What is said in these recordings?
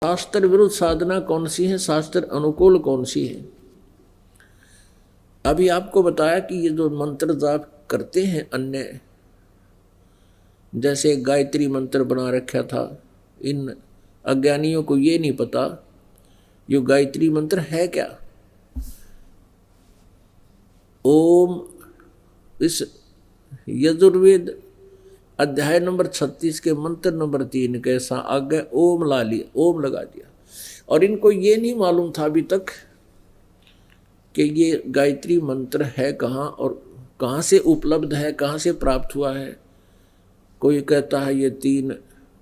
शास्त्र विरुद्ध साधना कौन सी है, शास्त्र अनुकूल कौन सी है। अभी आपको बताया कि ये जो मंत्र जाप करते हैं अन्य, जैसे गायत्री मंत्र बना रखा था, इन अज्ञानियों को ये नहीं पता ये गायत्री मंत्र है क्या। ओम, इस यजुर्वेद अध्याय नंबर 36 के मंत्र नंबर 3 के आगे ओम ला लिया, ओम लगा दिया। और इनको ये नहीं मालूम था अभी तक कि ये गायत्री मंत्र है कहाँ और कहाँ से उपलब्ध है, कहाँ से प्राप्त हुआ है। कोई कहता है ये 3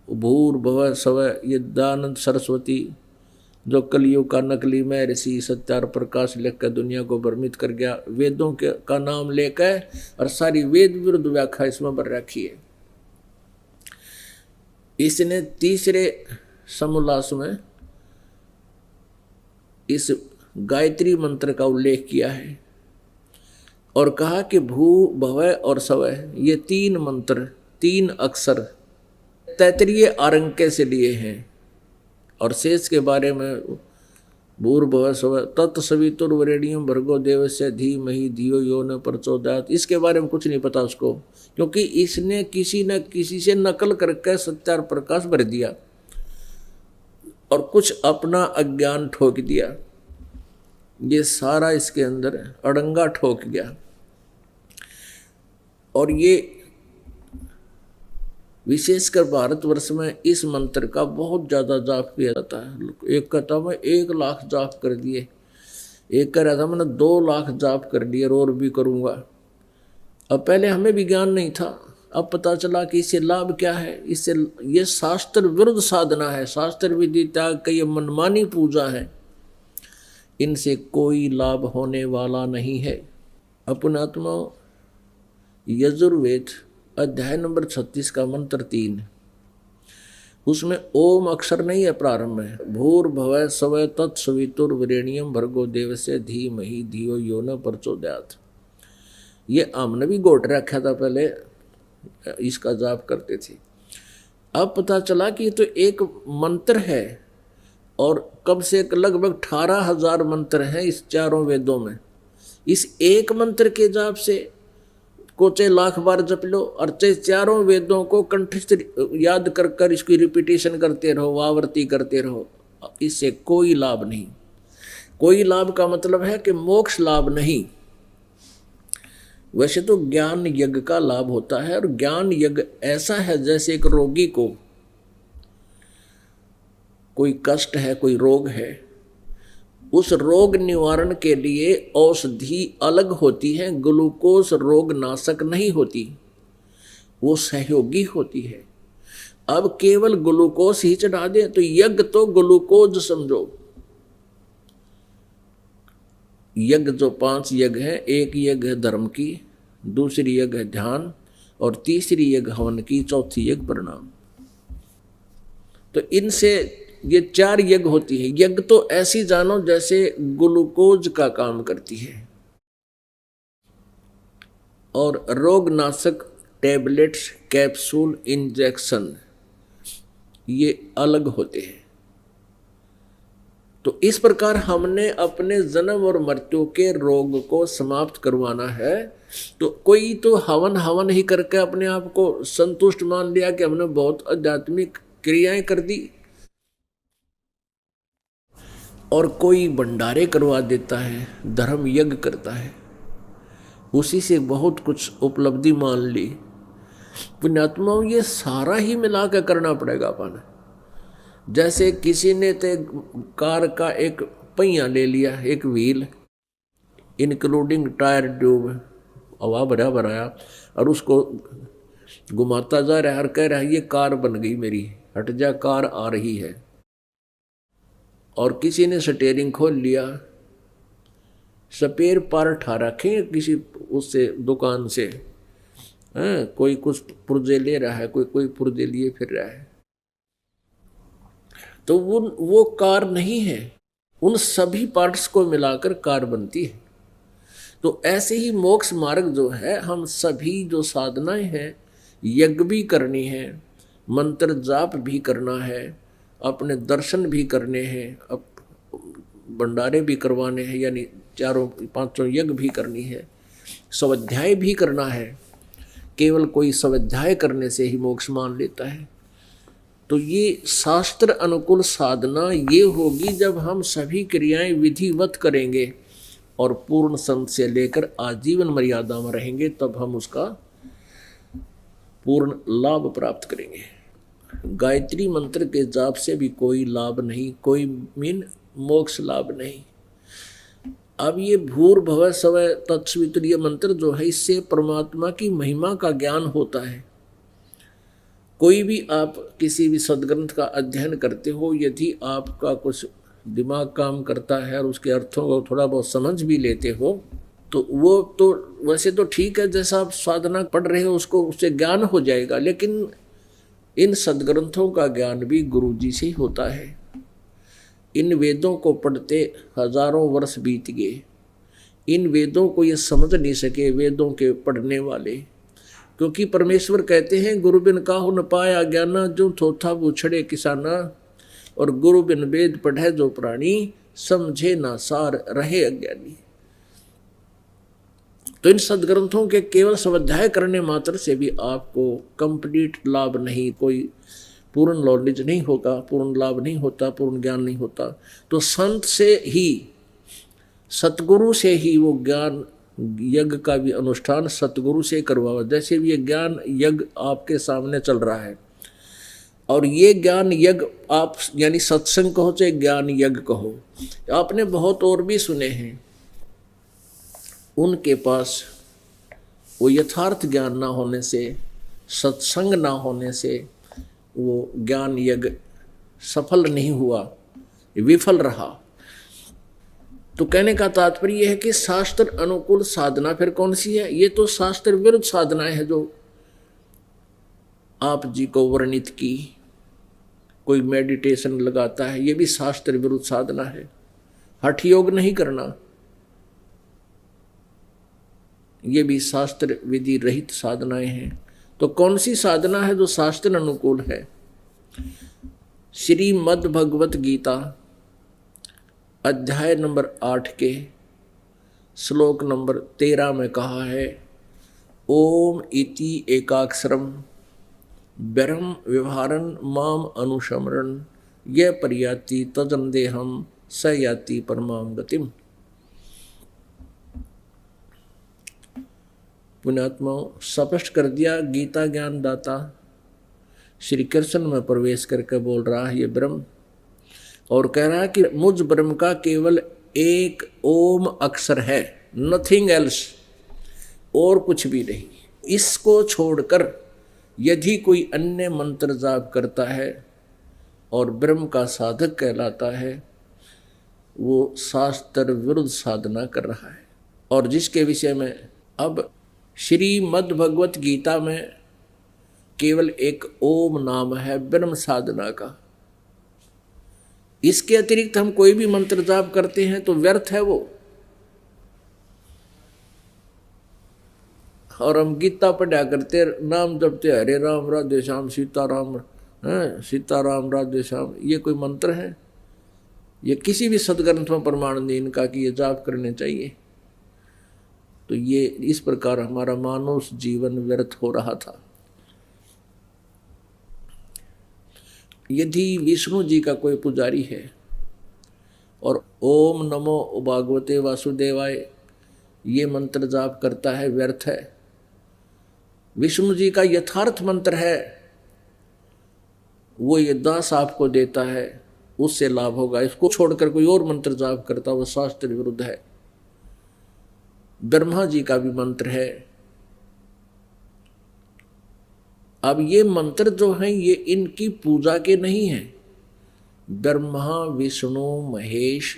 भूर्भुवः स्वः, ये दयानंद सरस्वती जो कलयुग का नकली में ऋषि सत्यार प्रकाश लिखकर दुनिया को भ्रमित कर गया, वेदों के का नाम लेकर और सारी वेद विरुद्ध व्याख्या इसमें भर रखी है। इसने तीसरे समोल्लास में इस गायत्री मंत्र का उल्लेख किया है और कहा कि भू भवः और स्वः ये 3 मंत्र 3 अक्षर तैतरीय आरंके से लिए हैं। और शेष के बारे में भूर्भुवः स्वः तत्सवितुर्वरेण्यं भर्गो देवस्य धीमहि धियो यो न प्रचोदयात्, इसके बारे में कुछ नहीं पता उसको, क्योंकि इसने किसी न किसी से नकल करके सत्यार प्रकाश भर दिया और कुछ अपना अज्ञान ठोक दिया। ये सारा इसके अंदर अड़ंगा ठोक गया। और ये विशेषकर भारतवर्ष में इस मंत्र का बहुत ज़्यादा जाप किया जाता है। एक कहता मैं 1 लाख जाप कर दिए, एक कह रहा था मैंने 2 लाख जाप कर लिए और भी करूँगा। अब पहले हमें भी ज्ञान नहीं था, अब पता चला कि इससे लाभ क्या है। इससे ये शास्त्र विरुद्ध साधना है, शास्त्र विधि त्याग का ये मनमानी पूजा है, इनसे कोई लाभ होने वाला नहीं है। अपनात्मा यजुर्वेद अध्याय नंबर 36 का मंत्र 3, उसमें ओम अक्षर नहीं है, प्रारंभ में भूर्भुवः स्वः तत्सवितुर्वरेण्यं भर्गो देवस्य धीमहि धियो यो न प्रचोदयात्। ये हमने भी गोट रखा था, पहले इसका जाप करते थे। अब पता चला कि ये तो एक मंत्र है और कब से लगभग 18,000 मंत्र हैं इस चारों वेदों में। इस एक मंत्र के जाप से को चाहे लाख बार जप लो और चाहे चारों वेदों को कंठस्थ याद कर कर इसकी रिपीटेशन करते रहो, आवर्ती करते रहो, इससे कोई लाभ नहीं। कोई लाभ का मतलब है कि मोक्ष लाभ नहीं। वैसे तो ज्ञान यज्ञ का लाभ होता है और ज्ञान यज्ञ ऐसा है जैसे एक रोगी को कोई कष्ट है, कोई रोग है, उस रोग निवारण के लिए औषधि अलग होती है, ग्लूकोज रोग नाशक नहीं होती, वो सहयोगी होती है। अब केवल ग्लूकोज ही चढ़ा दे तो यज्ञ तो ग्लूकोज समझो। यज्ञ जो 5 यज्ञ है, एक यज्ञ है धर्म की, दूसरी यज्ञ है ध्यान और तीसरी यज्ञ हवन की, चौथी यज्ञ प्रणाम। तो इनसे ये 4 यज्ञ होती है। यज्ञ तो ऐसी जानो जैसे ग्लूकोज का काम करती है और रोगनाशक टैबलेट्स, कैप्सूल, इंजेक्शन ये अलग होते हैं। तो इस प्रकार हमने अपने जन्म और मृत्यु के रोग को समाप्त करवाना है तो कोई तो हवन ही करके अपने आप को संतुष्ट मान लिया कि हमने बहुत आध्यात्मिक क्रियाएं कर दी, और कोई भंडारे करवा देता है, धर्म यज्ञ करता है, उसी से बहुत कुछ उपलब्धि मान ली। पुण्यात्माओं ये सारा ही मिला के करना पड़ेगा अपन। जैसे किसी ने तो कार का एक पहिया ले लिया, एक व्हील इंक्लूडिंग टायर ट्यूब, हवा भराया और उसको घुमाता जा रहा है और कह रहा है ये कार बन गई मेरी, हट जा कार आ रही है। और किसी ने स्टीयरिंग खोल लिया, स्पेयर पार्ट उठा रखे किसी उससे दुकान से, कोई कुछ पुर्जे ले रहा है, कोई पुर्जे लिए फिर रहा है, तो वो कार नहीं है, उन सभी पार्ट्स को मिलाकर कार बनती है। तो ऐसे ही मोक्ष मार्ग जो है, हम सभी जो साधनाएं हैं, यज्ञ भी करनी है, मंत्र जाप भी करना है अपने दर्शन भी करने हैं, अब भंडारे भी करवाने हैं, यानी 4-5 यज्ञ भी करनी है, स्वाध्याय भी करना है। केवल कोई स्वाध्याय करने से ही मोक्ष मान लेता है। तो ये शास्त्र अनुकूल साधना ये होगी जब हम सभी क्रियाएं विधिवत करेंगे और पूर्ण संत से लेकर आजीवन मर्यादा में रहेंगे, तब हम उसका पूर्ण लाभ प्राप्त करेंगे। गायत्री मंत्र के जाप से भी कोई लाभ नहीं, कोई मोक्ष लाभ नहीं। अब ये भूर्भुवः स्वः तत्सवितुर्य मंत्र जो है, इससे परमात्मा की महिमा का ज्ञान होता है। कोई भी आप किसी भी सदग्रंथ का अध्ययन करते हो, यदि आपका कुछ दिमाग काम करता है और उसके अर्थों को थोड़ा बहुत समझ भी लेते हो, तो वो तो वैसे तो ठीक है, जैसा आप साधना पढ़ रहे हो उसको उससे ज्ञान हो जाएगा। लेकिन इन सदग्रंथों का ज्ञान भी गुरु जी से ही होता है। इन वेदों को पढ़ते हजारों वर्ष बीत गए, इन वेदों को ये समझ नहीं सके वेदों के पढ़ने वाले, क्योंकि परमेश्वर कहते हैं गुरु बिन काहू न पाया ज्ञाना, जो थोथा बूछड़े किसाना, और गुरु बिन वेद पढ़े जो प्राणी, समझे ना सार रहे अज्ञानी। तो इन सदग्रंथों के केवल स्वाध्याय करने मात्र से भी आपको कंप्लीट लाभ नहीं, कोई पूर्ण नॉलेज नहीं होगा, पूर्ण लाभ नहीं होता, पूर्ण ज्ञान नहीं होता। तो संत से ही, सतगुरु से ही वो ज्ञान यज्ञ का भी अनुष्ठान सतगुरु से करवाओ। जैसे भी ये ज्ञान यज्ञ आपके सामने चल रहा है, और ये ज्ञान यज्ञ आप यानी सत्संग कहो चाहे ज्ञान यज्ञ कहो, आपने बहुत और भी सुने हैं, उनके पास वो यथार्थ ज्ञान ना होने से, सत्संग ना होने से वो ज्ञान यज्ञ सफल नहीं हुआ, विफल रहा। तो कहने का तात्पर्य यह है कि शास्त्र अनुकूल साधना फिर कौन सी है? ये तो शास्त्र विरुद्ध साधनाएं हैं जो आप जी को वर्णित की। कोई मेडिटेशन लगाता है, ये भी शास्त्र विरुद्ध साधना है। हठ योग नहीं करना, ये भी शास्त्र विधि रहित साधनाएं हैं। तो कौन सी साधना है जो शास्त्र अनुकूल है? श्रीमद् भगवत गीता अध्याय नंबर 8 के श्लोक नंबर 13 में कहा है, ओम इति एकाक्षरम ब्रह्म व्यवहारन माम अनुशमरन यह पर्याति तजन्देहम स याति परमाम गतिम। पुण्यात्मा स्पष्ट कर दिया, गीता ज्ञान दाता श्री कृष्ण में प्रवेश करके बोल रहा है ये ब्रह्म, और कह रहा है कि मुझ ब्रह्म का केवल एक ओम अक्षर है, नथिंग एल्स, और कुछ भी नहीं। इसको छोड़कर यदि कोई अन्य मंत्र जाप करता है और ब्रह्म का साधक कहलाता है, वो शास्त्र विरुद्ध साधना कर रहा है। और जिसके विषय में अब श्रीमद् भगवत गीता में केवल एक ओम नाम है ब्रह्म साधना का। इसके अतिरिक्त हम कोई भी मंत्र जाप करते हैं तो व्यर्थ है वो। और हम गीता पढ़ा करते, नाम जपते हरे राम राधे श्याम सीताराम, सीताराम राधे श्याम, ये कोई मंत्र है? ये किसी भी सदग्रंथ में प्रमाण नहीं इनका कि ये जाप करने चाहिए। तो ये इस प्रकार हमारा मानव जीवन व्यर्थ हो रहा था। यदि विष्णु जी का कोई पुजारी है और ओम नमो भागवते वासुदेवाय ये मंत्र जाप करता है, व्यर्थ है। विष्णु जी का यथार्थ मंत्र है, वो ये दास आपको देता है, उससे लाभ होगा। इसको छोड़कर कोई और मंत्र जाप करता, वो शास्त्र विरुद्ध है। ब्रह्मा जी का भी मंत्र है। अब ये मंत्र जो हैं ये इनकी पूजा के नहीं हैं। ब्रह्मा विष्णु महेश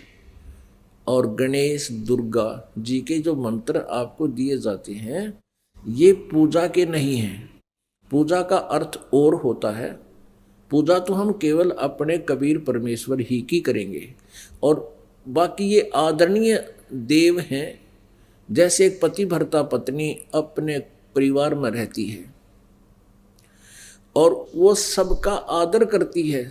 और गणेश दुर्गा जी के जो मंत्र आपको दिए जाते हैं ये पूजा के नहीं हैं। पूजा का अर्थ और होता है। पूजा तो हम केवल अपने कबीर परमेश्वर ही की करेंगे, और बाकी ये आदरणीय देव हैं। जैसे एक पति भर्ता पत्नी अपने परिवार में रहती है और वो सबका आदर करती है,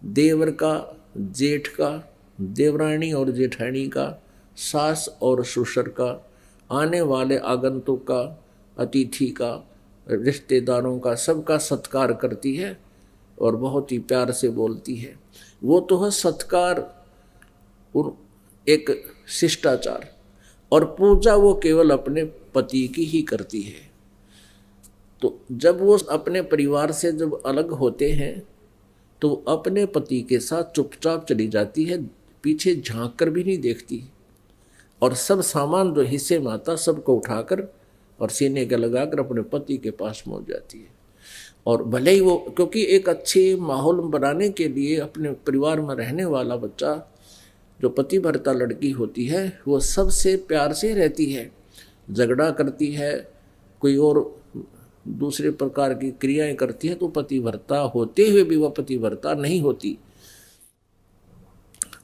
देवर का, जेठ का, देवरानी और जेठानी का, सास और ससुर का, आने वाले आगंतुक का, अतिथि का, रिश्तेदारों का, सबका सत्कार करती है और बहुत ही प्यार से बोलती है। वो तो है सत्कार, एक शिष्टाचार। और पूजा वो केवल अपने पति की ही करती है। तो जब वो अपने परिवार से जब अलग होते हैं तो अपने पति के साथ चुपचाप चली जाती है, पीछे झांक कर भी नहीं देखती, और सब सामान जो हिस्से में आता सबको उठाकर और सीने के लगाकर अपने पति के पास पहुंच जाती है। और भले ही वो, क्योंकि एक अच्छे माहौल बनाने के लिए अपने परिवार में रहने वाला बच्चा, जो पतिव्रता लड़की होती है, वो सबसे प्यार से रहती है, झगड़ा करती है, कोई और दूसरे प्रकार की क्रियाएं करती है तो पतिव्रता होते हुए भी वह पतिव्रता नहीं होती।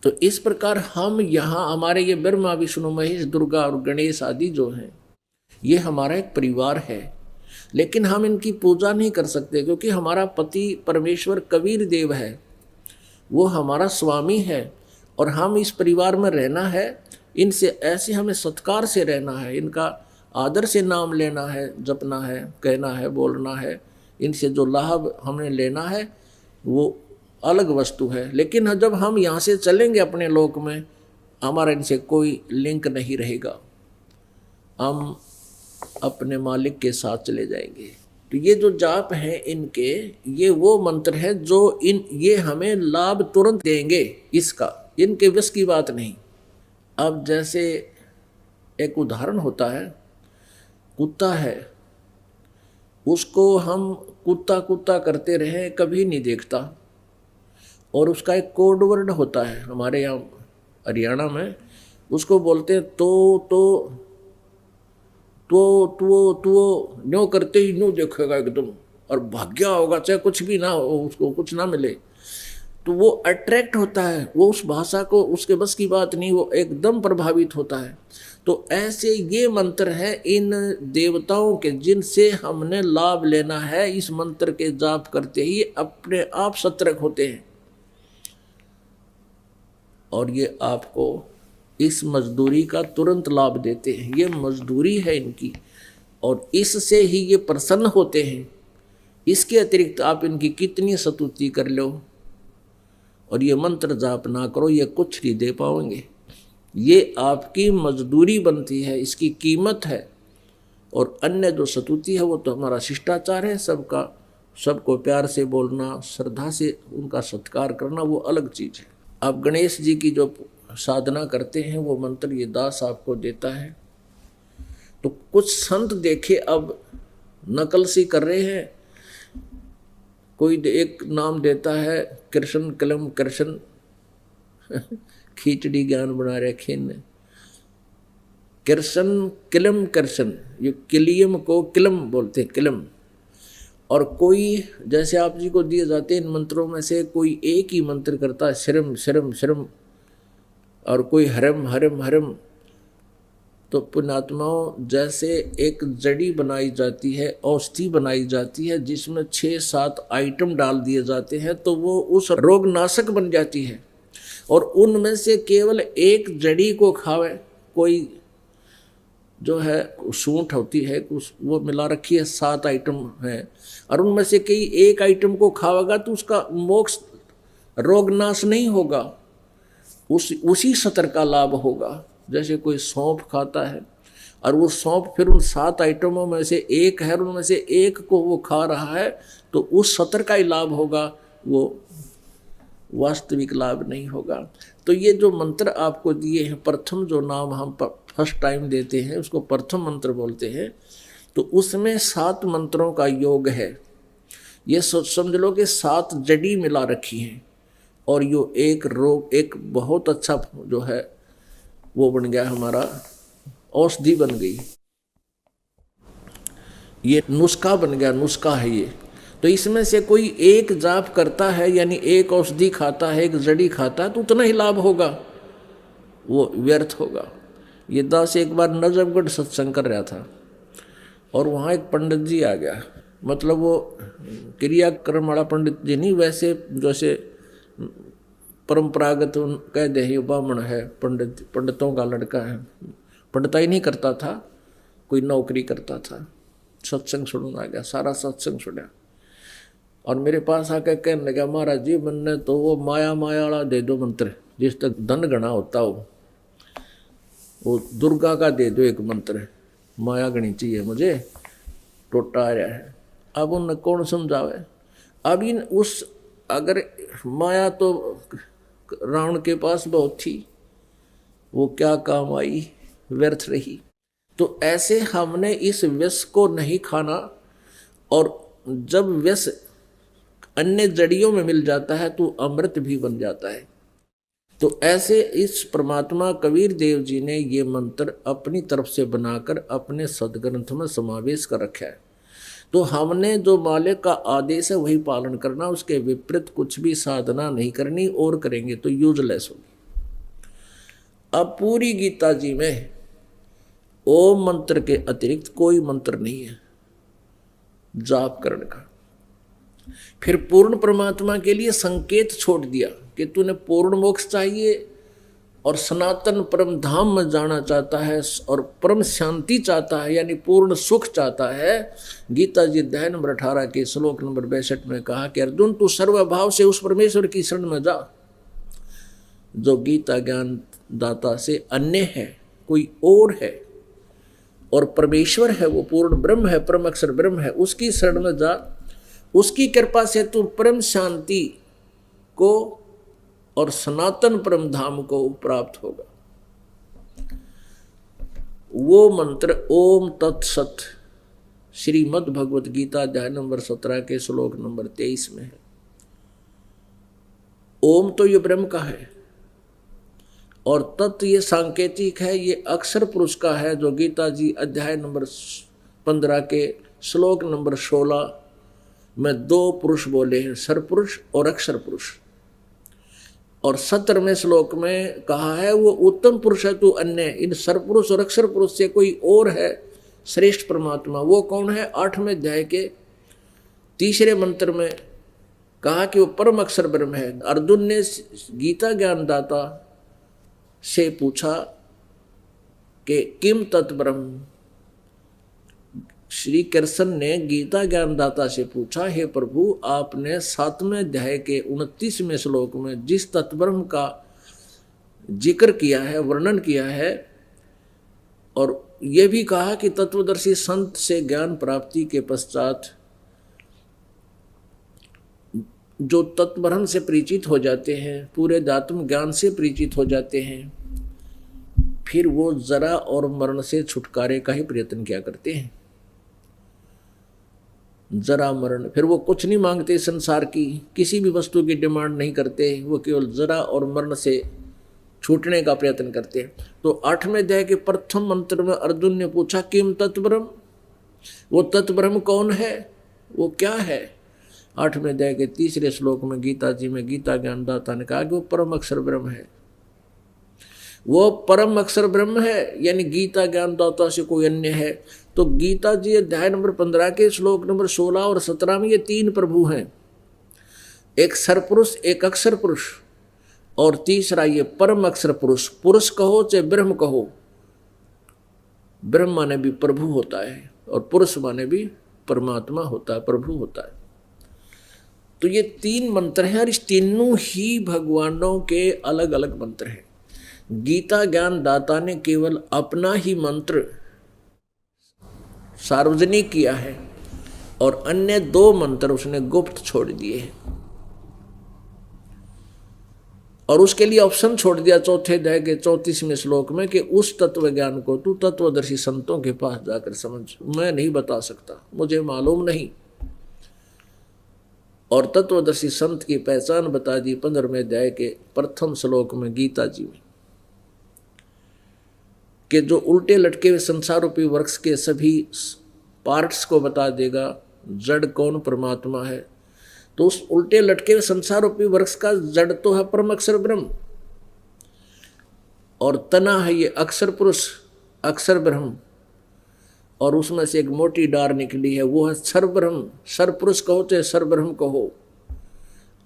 तो इस प्रकार हम यहाँ हमारे ये ब्रह्मा विष्णु महेश दुर्गा और गणेश आदि जो हैं, ये हमारा एक परिवार है, लेकिन हम इनकी पूजा नहीं कर सकते क्योंकि हमारा पति परमेश्वर कबीर देव है, वो हमारा स्वामी है और हम इस परिवार में रहना है। इनसे ऐसे हमें सत्कार से रहना है, इनका आदर से नाम लेना है, जपना है, कहना है, बोलना है। इनसे जो लाभ हमने लेना है वो अलग वस्तु है, लेकिन जब हम यहाँ से चलेंगे अपने लोक में, हमारा इनसे कोई लिंक नहीं रहेगा, हम अपने मालिक के साथ चले जाएंगे। तो ये जो जाप हैं इनके, ये वो मंत्र है जो ये हमें लाभ तुरंत देंगे, इसका इनके बस की बात नहीं। अब जैसे एक उदाहरण होता है, कुत्ता है, उसको हम कुत्ता कुत्ता करते रहे कभी नहीं देखता, और उसका एक कोड वर्ड होता है हमारे यहाँ हरियाणा में, उसको बोलते हैं तो न्यों करते ही न्यों देखेगा एकदम, और भाग्या होगा चाहे कुछ भी ना हो, उसको कुछ ना मिले तो वो अट्रैक्ट होता है, वो उस भाषा को, उसके बस की बात नहीं, वो एकदम प्रभावित होता है। तो ऐसे ये मंत्र है इन देवताओं के, जिनसे हमने लाभ लेना है, इस मंत्र के जाप करते ही अपने आप सतर्क होते हैं और ये आपको इस मजदूरी का तुरंत लाभ देते हैं। ये मजदूरी है इनकी और इससे ही ये प्रसन्न होते हैं। इसके अतिरिक्त आप इनकी कितनी स्तुति कर लो और ये मंत्र जाप ना करो, ये कुछ नहीं दे पाओगे। ये आपकी मजदूरी बनती है, इसकी कीमत है। और अन्य जो स्तुति है वो तो हमारा शिष्टाचार है, सबको प्यार से बोलना, श्रद्धा से उनका सत्कार करना, वो अलग चीज़ है। आप गणेश जी की जो साधना करते हैं वो मंत्र ये दास आपको देता है। तो कुछ संत देखे अब नकल सी कर रहे हैं, कोई एक नाम देता है कृष्ण कलम कृष्ण खिचड़ी ज्ञान बना रखे ने, कृष्ण किलम कृष्ण, ये किलियम को किलम बोलते हैं, किलम। और कोई जैसे आप जी को दिए जाते हैं इन मंत्रों में से कोई एक ही मंत्र करता है श्रम श्रम श्रम, और कोई हरम हरम हरम। तो पुण्यात्माओं, जैसे एक जड़ी बनाई जाती है, औषधि बनाई जाती है जिसमें 6-7 आइटम डाल दिए जाते हैं तो वो उस रोगनाशक बन जाती है। और उनमें से केवल एक जड़ी को खावे, कोई जो है सूंठ होती है वो मिला रखी है, 7 आइटम है, और उनमें से कई एक आइटम को खावेगा तो उसका मोक्ष रोगनाश नहीं होगा, उसी सतर का लाभ होगा। जैसे कोई सौंफ खाता है और वो सौंफ फिर उन 7 आइटमों में से एक है, उनमें से एक को वो खा रहा है तो उस सतर का ही लाभ होगा, वो वास्तविक लाभ नहीं होगा। तो ये जो मंत्र आपको दिए हैं, प्रथम जो नाम हम फर्स्ट टाइम देते हैं उसको प्रथम मंत्र बोलते हैं, तो उसमें 7 मंत्रों का योग है। ये समझ लो कि 7 जड़ी मिला रखी हैं और यो एक बहुत अच्छा जो है वो बन गया, हमारा औषधि बन गई, ये नुस्खा बन गया, नुस्खा है ये। तो इसमें से कोई एक जाप करता है, यानी एक औषधि खाता है, एक जड़ी खाता है, तो उतना ही लाभ होगा, वो व्यर्थ होगा। ये दास एक बार नजफगढ़ सत्संग कर रहा था और वहाँ एक पंडित जी आ गया, मतलब वो क्रियाक्रम वाला पंडित जी नहीं, वैसे जैसे परंपरागत कह दे ये ब्राह्मण है, पंडितों का लड़का है, पंडिताई नहीं करता था, कोई नौकरी करता था। सत्संग सुनने आ गया, सारा सत्संग सुना और मेरे पास आकर कहने लगा, महाराज जी मैंने तो वो माया वाला दे दो मंत्र, जिस तक धन गणा होता हो, वो दुर्गा का दे दो एक मंत्र, माया गणी चाहिए मुझे, टोटा आ रहा है। अब उन कौन समझावे। अब इन उस अगर माया तो रावण के पास बहुत थी, वो क्या काम आई, व्यर्थ रही। तो ऐसे हमने इस विष को नहीं खाना, और जब विष अन्य जड़ियों में मिल जाता है तो अमृत भी बन जाता है। तो ऐसे इस परमात्मा कबीर देव जी ने ये मंत्र अपनी तरफ से बनाकर अपने सदग्रंथ में समावेश कर रखा है। तो हमने जो मालिक का आदेश है वही पालन करना, उसके विपरीत कुछ भी साधना नहीं करनी, और करेंगे तो यूजलेस होगी। अब पूरी गीता जी में ओम मंत्र के अतिरिक्त कोई मंत्र नहीं है जाप करने का। फिर पूर्ण परमात्मा के लिए संकेत छोड़ दिया कि तूने पूर्ण मोक्ष चाहिए और सनातन परम धाम में जाना चाहता है और परम शांति चाहता है, यानी पूर्ण सुख चाहता है। गीता जी अध्याय नंबर 18 के श्लोक नंबर 62 में कहा कि अर्जुन तू सर्वभाव से उस परमेश्वर की शरण में जा जो गीता ज्ञान दाता से अन्य है, कोई और है, और परमेश्वर है, वो पूर्ण ब्रह्म है, परम अक्षर ब्रह्म है, उसकी शरण में जा। उसकी कृपा से तू परम शांति को और सनातन परम धाम को प्राप्त होगा। वो मंत्र ओम तत्सत श्रीमद् भगवत गीता अध्याय नंबर 17 के श्लोक नंबर 23 में है। ओम तो ये ब्रह्म का है और तत्व ये सांकेतिक है, ये अक्षर पुरुष का है, जो गीता जी अध्याय नंबर 15 के श्लोक नंबर 16 में 2 पुरुष बोले हैं, सरपुरुष और अक्षर पुरुष। और 17वें श्लोक में कहा है वो उत्तम पुरुष है तू अन्य, इन सरपुरुष और अक्षर पुरुष से कोई और है श्रेष्ठ परमात्मा। वो कौन है? 8वें अध्याय के 3रे मंत्र में कहा कि वो परम अक्षर ब्रह्म है। अर्जुन ने गीता ज्ञानदाता से पूछा कि किम तत्ब्रह्म। श्री कृष्ण ने गीता ज्ञानदाता से पूछा, हे प्रभु आपने 7वें अध्याय के 29वें श्लोक में जिस तत्ब्रह्म का जिक्र किया है, वर्णन किया है, और ये भी कहा कि तत्वदर्शी संत से ज्ञान प्राप्ति के पश्चात जो तत्ब्रह्म से परिचित हो जाते हैं, पूरे दात्म ज्ञान से परिचित हो जाते हैं, फिर वो जरा और मरण से छुटकारे का ही प्रयत्न किया करते हैं। जरा मरण, फिर वो कुछ नहीं मांगते संसार की, किसी भी वस्तु की डिमांड नहीं करते, वो केवल जरा और मरण से छूटने का प्रयत्न करते हैं। तो 8वें अध्याय के प्रथम मंत्र में अर्जुन ने पूछा किम तत्ब्रह्म, वो तत्ब्रह्म कौन है, वो क्या है? 8वें अध्याय के 3रे श्लोक में गीता जी में गीता ज्ञानदाता ने कहा कि वो परम अक्षर ब्रह्म है। वो परम अक्षर ब्रह्म है, यानी गीता ज्ञानदाता से कोई अन्य है। तो गीता जी अध्याय नंबर 15 के श्लोक नंबर 16 और 17 में ये 3 प्रभु हैं, एक सरपुरुष, एक अक्षर पुरुष और तीसरा ये परम अक्षर पुरुष। पुरुष कहो चाहे ब्रह्म कहो, ब्रह्म माने भी प्रभु होता है और पुरुष माने भी परमात्मा होता है, प्रभु होता है। तो ये 3 मंत्र हैं और इस तीनों ही भगवानों के अलग अलग मंत्र हैं। गीता ज्ञान दाता ने केवल अपना ही मंत्र सार्वजनिक किया है और अन्य 2 मंत्र उसने गुप्त छोड़ दिए हैं, और उसके लिए ऑप्शन छोड़ दिया 4थे अध्याय के 34वें श्लोक में कि उस तत्व ज्ञान को तू तत्वदर्शी संतों के पास जाकर समझ, मैं नहीं बता सकता, मुझे मालूम नहीं। और तत्वदर्शी संत की पहचान बता दी 15वें अध्याय के प्रथम श्लोक में गीता जी में, कि जो उल्टे लटके हुए संसार रूपी वृक्ष के सभी पार्ट्स को बता देगा, जड़ कौन परमात्मा है। तो उस उल्टे लटके हुए संसार रूपी वृक्ष का जड़ तो है परम अक्षर ब्रह्म, और तना है ये अक्षर पुरुष, अक्षर ब्रह्म, और उसमें से एक मोटी डार निकली है, वो है सर ब्रह्म। सर पुरुष कहो चाहे सर ब्रह्म कहो,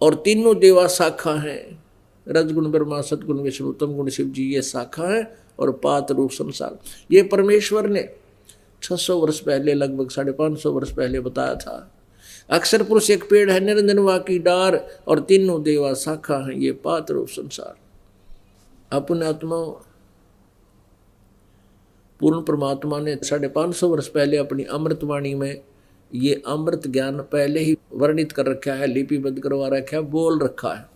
और तीनों देवा शाखा हैं, रजगुण ब्रह्मा, सदगुण विष्णु, उत्तम गुण शिव जी, ये शाखा है। और पात रूप संसार, ये परमेश्वर ने 600 वर्ष पहले, लगभग 550 वर्ष पहले बताया था। अक्षर पुरुष एक पेड़ है, निरंजन वा की डार, और तीनों देवा शाखा हैं, ये पात रूप संसार। अपने आत्मा पूर्ण परमात्मा ने 550 वर्ष पहले अपनी अमृतवाणी में ये अमृत ज्ञान पहले ही वर्णित कर रखा है, लिपिबद्ध करवा रखा है, बोल रखा है,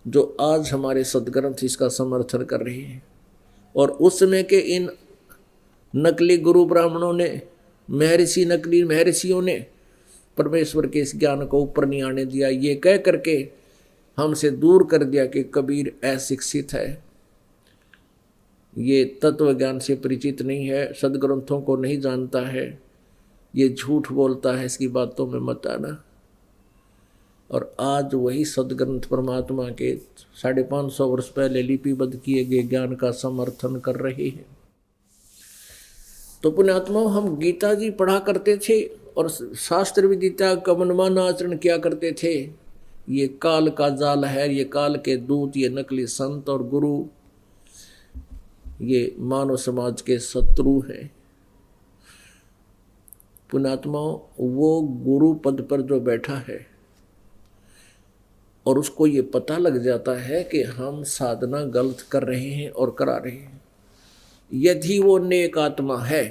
जो आज हमारे सदग्रंथ इसका समर्थन कर रहे हैं। और उस समय के इन नकली गुरु ब्राह्मणों ने, नकली महर्षियों ने परमेश्वर के इस ज्ञान को ऊपर नहीं आने दिया, ये कह करके हमसे दूर कर दिया कि कबीर अशिक्षित है, ये तत्व ज्ञान से परिचित नहीं है, सदग्रंथों को नहीं जानता है, ये झूठ बोलता है, इसकी बातों में मत आना। और आज वही सदग्रंथ परमात्मा के 550 वर्ष पहले लिपिबद्ध किए गए ज्ञान का समर्थन कर रहे हैं। तो पुण्यात्माओं, हम गीता जी पढ़ा करते थे और शास्त्र विदिता का मनमाना आचरण किया करते थे। ये काल का जाल है, ये काल के दूत, ये नकली संत और गुरु, ये मानव समाज के शत्रु हैं। पुण्यात्माओं, वो गुरु पद पर जो बैठा है और उसको ये पता लग जाता है कि हम साधना गलत कर रहे हैं और करा रहे हैं, यदि वो नेक आत्मा है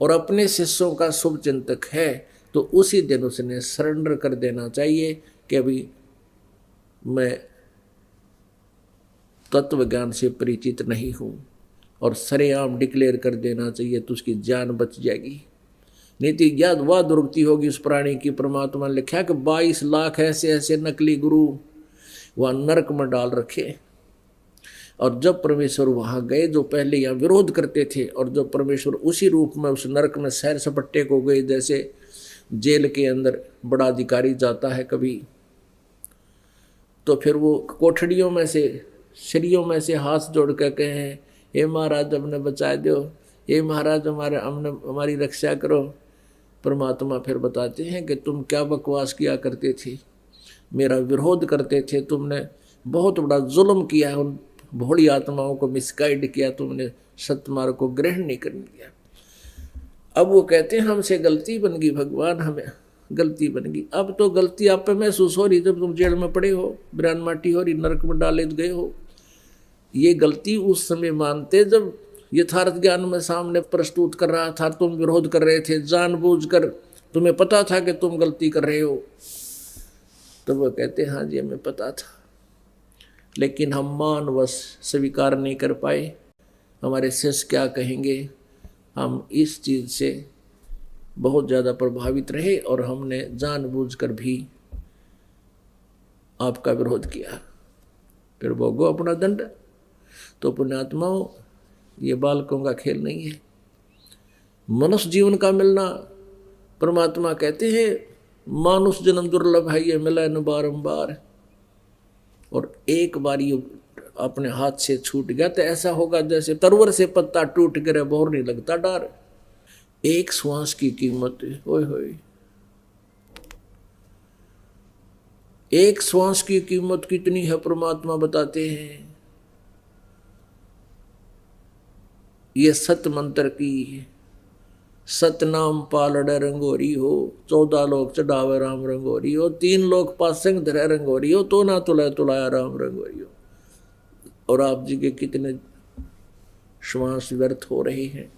और अपने शिष्यों का शुभ चिंतक है, तो उसी दिन उसने सरेंडर कर देना चाहिए कि अभी मैं तत्व ज्ञान से परिचित नहीं हूँ, और सरेआम डिक्लेयर कर देना चाहिए, तो उसकी जान बच जाएगी। नीति ज्ञात वह दुर्गति होगी उस प्राणी की। परमात्मा ने लिखा कि 22 लाख ऐसे ऐसे नकली गुरु वह नरक में डाल रखे। और जब परमेश्वर वहां गए, जो पहले यहाँ विरोध करते थे, और जब परमेश्वर उसी रूप में उस नरक में सैर सपट्टे को गए, जैसे जेल के अंदर बड़ा अधिकारी जाता है कभी, तो फिर वो कोठड़ियों में से, श्रियों में से हाथ जोड़ कर कहे, हे महाराज हमने बचा दो, हे महाराज हमारी रक्षा करो। परमात्मा फिर बताते हैं कि तुम क्या बकवास किया करते थे, मेरा विरोध करते थे, तुमने बहुत बड़ा जुल्म किया, उन भोली आत्माओं को मिसगाइड किया, तुमने सत्मार्ग को ग्रहण नहीं करने दिया। अब वो कहते हैं हमसे गलती बन गई भगवान, हमें गलती बन गई। अब तो गलती आप पे महसूस हो रही, जब तुम जेल में पड़े हो, बिरान माटी हो रही, नरक में डाले गए हो। ये गलती उस समय मानते जब यथार्थ ज्ञान में सामने प्रस्तुत कर रहा था, तुम विरोध कर रहे थे जानबूझकर, तुम्हें पता था कि तुम गलती कर रहे हो। तो वो कहते हाँ जी हमें पता था, लेकिन हम मानवश स्वीकार नहीं कर पाए, हमारे शिष्य क्या कहेंगे। हम इस चीज़ से बहुत ज़्यादा प्रभावित रहे और हमने जानबूझकर भी आपका विरोध किया, फिर भोगो अपना दंड। तो पुण्यात्माओं, ये बालकों का खेल नहीं है। मनुष्य जीवन का मिलना, परमात्मा कहते हैं मानुष जन्म दुर्लभ है, ये मिला न बारंबार, और एक बार ये अपने हाथ से छूट गया तो ऐसा होगा जैसे तरवर से पत्ता टूट गिरे, बोर नहीं लगता डार। एक श्वास की कीमत, ओए होए, एक श्वास की कीमत कितनी है परमात्मा बताते हैं। ये सत मंत्र की, सतनाम पालड़ रंगोरी हो, 14 लोग चढ़ावे राम रंगोरी हो, 3 लोग पासंग धरे रंगोरी हो, तो ना तुलाया तुलाया राम रंगोरी हो। और आप जी के कितने श्वास व्यर्थ हो रहे हैं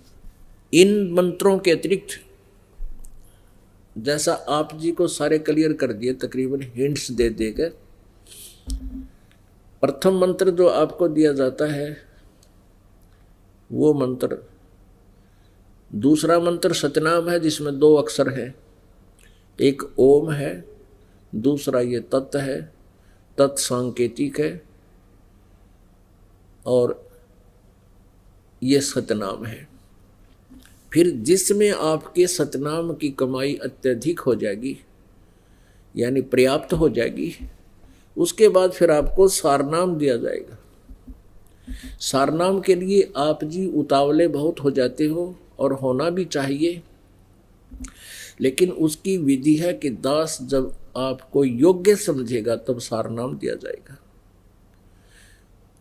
इन मंत्रों के अतिरिक्त। जैसा आप जी को सारे क्लियर कर दिए, तकरीबन हिंट्स दे देकर। प्रथम मंत्र जो आपको दिया जाता है वो मंत्र, दूसरा मंत्र सतनाम है जिसमें 2 अक्षर है, एक ओम है, दूसरा ये तत् है, तत् सांकेतिक है, और ये सतनाम है। फिर जिसमें आपके सतनाम की कमाई अत्यधिक हो जाएगी, यानी पर्याप्त हो जाएगी, उसके बाद फिर आपको सारनाम दिया जाएगा। सारनाम के लिए आप जी उतावले बहुत हो जाते हो, और होना भी चाहिए। लेकिन उसकी विधि है कि दास जब आपको योग्य समझेगा तब सार नाम दिया जाएगा।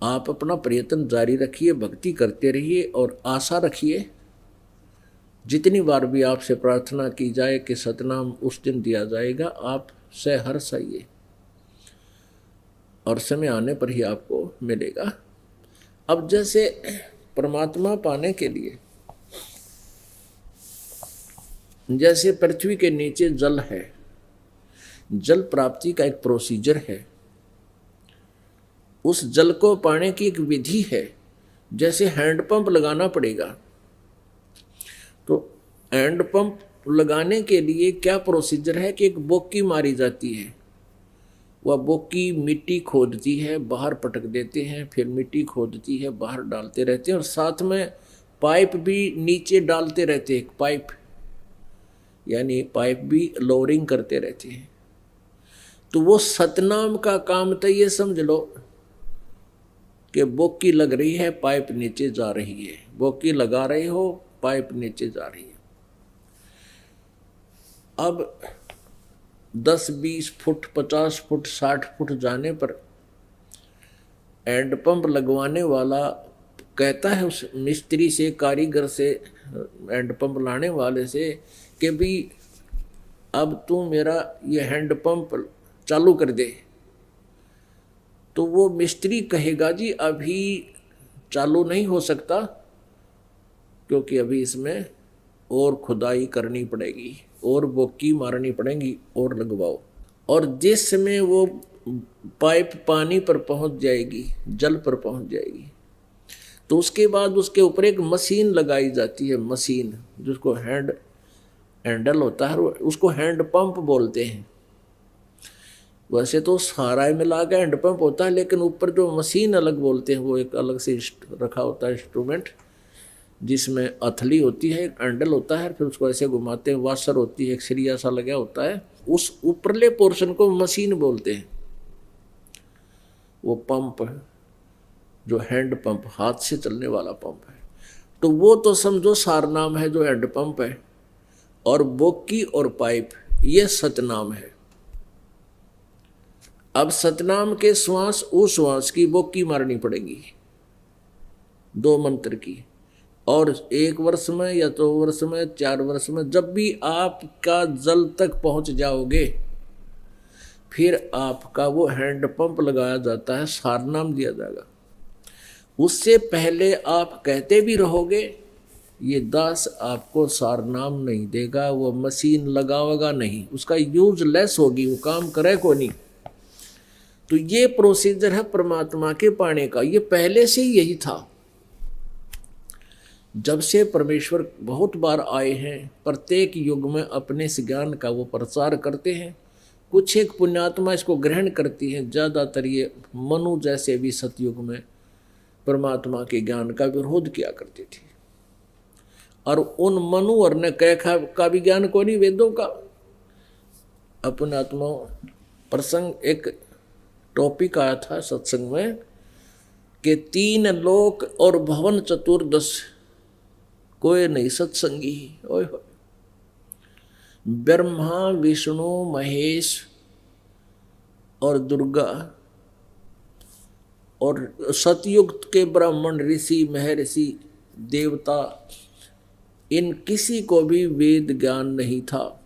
आप अपना प्रयत्न जारी रखिए, भक्ति करते रहिए और आशा रखिए जितनी बार भी आपसे प्रार्थना की जाए कि सतनाम उस दिन दिया जाएगा, आप सहर्ष आइए और समय आने पर ही आपको मिलेगा। अब जैसे परमात्मा पाने के लिए जैसे पृथ्वी के नीचे जल है, जल प्राप्ति का एक प्रोसीजर है, उस जल को पाने की एक विधि है। जैसे हैंडपंप लगाना पड़ेगा, तो हैंडपंप लगाने के लिए क्या प्रोसीजर है कि एक बोकी मारी जाती है, वह बोकी मिट्टी खोदती है, बाहर पटक देते हैं, फिर मिट्टी खोदती है, बाहर डालते रहते हैं और साथ में पाइप भी नीचे डालते रहते हैं, पाइप यानी पाइप भी लोअरिंग करते रहते हैं। तो वो सतनाम का काम तो ये समझ लो कि बोकी लग रही है, पाइप नीचे जा रही है, बोकी लगा रहे हो, पाइप नीचे जा रही है। अब 10-20 फुट 50 फुट 60 फुट जाने पर हैंडपंप लगवाने वाला कहता है उस मिस्त्री से, कारीगर से, हैंडपंप लाने वाले से कि भी अब तू मेरा ये हैंडपंप चालू कर दे। तो वो मिस्त्री कहेगा जी अभी चालू नहीं हो सकता क्योंकि अभी इसमें और खुदाई करनी पड़ेगी और बोकी मारनी पड़ेगी और लगवाओ। और जिस समय वो पाइप पानी पर पहुंच जाएगी, जल पर पहुंच जाएगी, तो उसके बाद उसके ऊपर एक मशीन लगाई जाती है, मशीन जिसको हैंडल होता है, उसको हैंड पंप बोलते हैं। वैसे तो सारा मिला के हैंड पंप होता है, लेकिन ऊपर जो मशीन अलग बोलते हैं वो एक अलग से रखा होता है इंस्ट्रूमेंट, जिसमें अथली होती है, एक हैंडल होता है, फिर उसको ऐसे घुमाते हैं, वाशर होती है, एक सरिया सा लगा होता है, उस ऊपरले पोर्शन को मशीन बोलते हैं। वो पंप जो हैंड पंप, हाथ से चलने वाला पंप है, तो वो तो समझो सारनाम है जो हैंड पंप है, और बोकी और पाइप ये सतनाम है। अब सतनाम के श्वास उस श्वास की बोकी मारनी पड़ेगी 2 मंत्र की, और 1 वर्ष में या 2 वर्ष में 4 वर्ष में जब भी आपका जल तक पहुंच जाओगे, फिर आपका वो हैंड पंप लगाया जाता है, सारनाम दिया जाएगा। उससे पहले आप कहते भी रहोगे, ये दास आपको सारनाम नहीं देगा, वो मशीन लगावेगा नहीं, उसका यूजलेस होगी, वो काम करे को नहीं। तो ये प्रोसीजर है परमात्मा के पाने का, ये पहले से ही यही था। जब से परमेश्वर बहुत बार आए हैं, प्रत्येक युग में अपने इस ज्ञान का वो प्रचार करते हैं। कुछ एक पुण्यात्मा इसको ग्रहण करती है, ज़्यादातर ये मनु जैसे भी सतयुग में परमात्मा के ज्ञान का विरोध किया करती थी। और उन मनु और ने कह का भी ज्ञान को नहीं, वेदों का। अपनात्मा प्रसंग एक टॉपिक आया था सत्संग में कि 3 लोक और भवन चतुर्दश कोई नहीं सत्संगी। ओए हो, ब्रह्मा विष्णु महेश और दुर्गा और सतयुग के ब्राह्मण ऋषि महर्षि देवता, इन किसी को भी वेद ज्ञान नहीं था।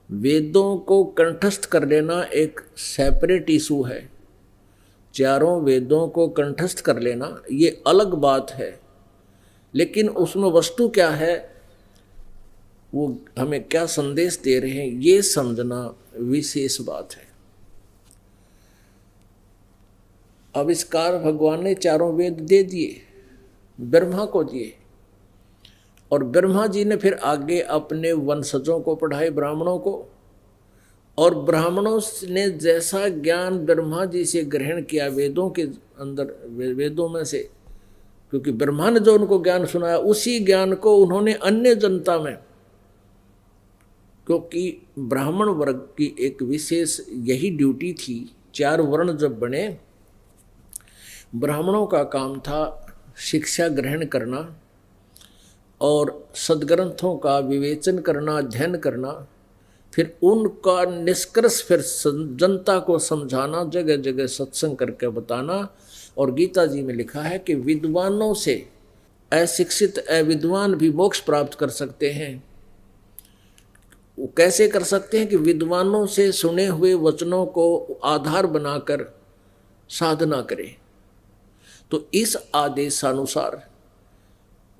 वेदों को कंठस्थ कर लेना एक सेपरेट इशू है, चारों वेदों को कंठस्थ कर लेना ये अलग बात है, लेकिन उसमें वस्तु क्या है, वो हमें क्या संदेश दे रहे हैं, ये समझना विशेष बात है। आविष्कार भगवान ने चारों वेद दे दिए, ब्रह्मा को दिए, और ब्रह्मा जी ने फिर आगे अपने वंशजों को पढ़ाए, ब्राह्मणों को। और ब्राह्मणों ने जैसा ज्ञान ब्रह्मा जी से ग्रहण किया वेदों के अंदर, वेदों में से, क्योंकि ब्रह्मा ने जो उनको ज्ञान सुनाया उसी ज्ञान को उन्होंने अन्य जनता में, क्योंकि ब्राह्मण वर्ग की एक विशेष यही ड्यूटी थी। 4 वर्ण जब बने, ब्राह्मणों का काम था शिक्षा ग्रहण करना और सदग्रंथों का विवेचन करना, अध्ययन करना, फिर उनका निष्कर्ष फिर जनता को समझाना, जगह जगह सत्संग करके बताना। और गीता जी में लिखा है कि विद्वानों से अशिक्षित अविद्वान भी मोक्ष प्राप्त कर सकते हैं। वो कैसे कर सकते हैं कि विद्वानों से सुने हुए वचनों को आधार बनाकर साधना करें। तो इस आदेशानुसार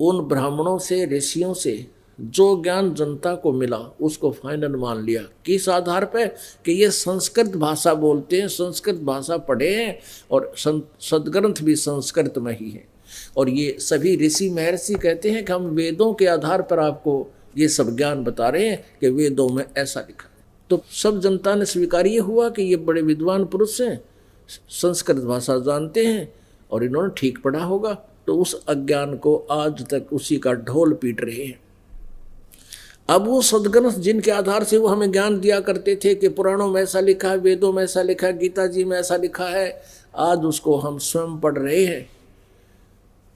उन ब्राह्मणों से, ऋषियों से जो ज्ञान जनता को मिला उसको फाइनल मान लिया। किस आधार पे? कि ये संस्कृत भाषा बोलते हैं, संस्कृत भाषा पढ़े हैं और सदग्रंथ भी संस्कृत में ही है। और ये सभी ऋषि महर्षि कहते हैं कि हम वेदों के आधार पर आपको ये सब ज्ञान बता रहे हैं कि वेदों में ऐसा लिखा। तो सब जनता ने स्वीकार ये हुआ कि ये बड़े विद्वान पुरुष हैं, संस्कृत भाषा जानते हैं और इन्होंने ठीक पढ़ा होगा। तो उस अज्ञान को आज तक उसी का ढोल पीट रहे हैं। अब वो सदग्रंथ जिनके आधार से वो हमें ज्ञान दिया करते थे कि पुराणों में ऐसा लिखा है, वेदों में ऐसा लिखा है, गीता जी में ऐसा लिखा है, आज उसको हम स्वयं पढ़ रहे हैं।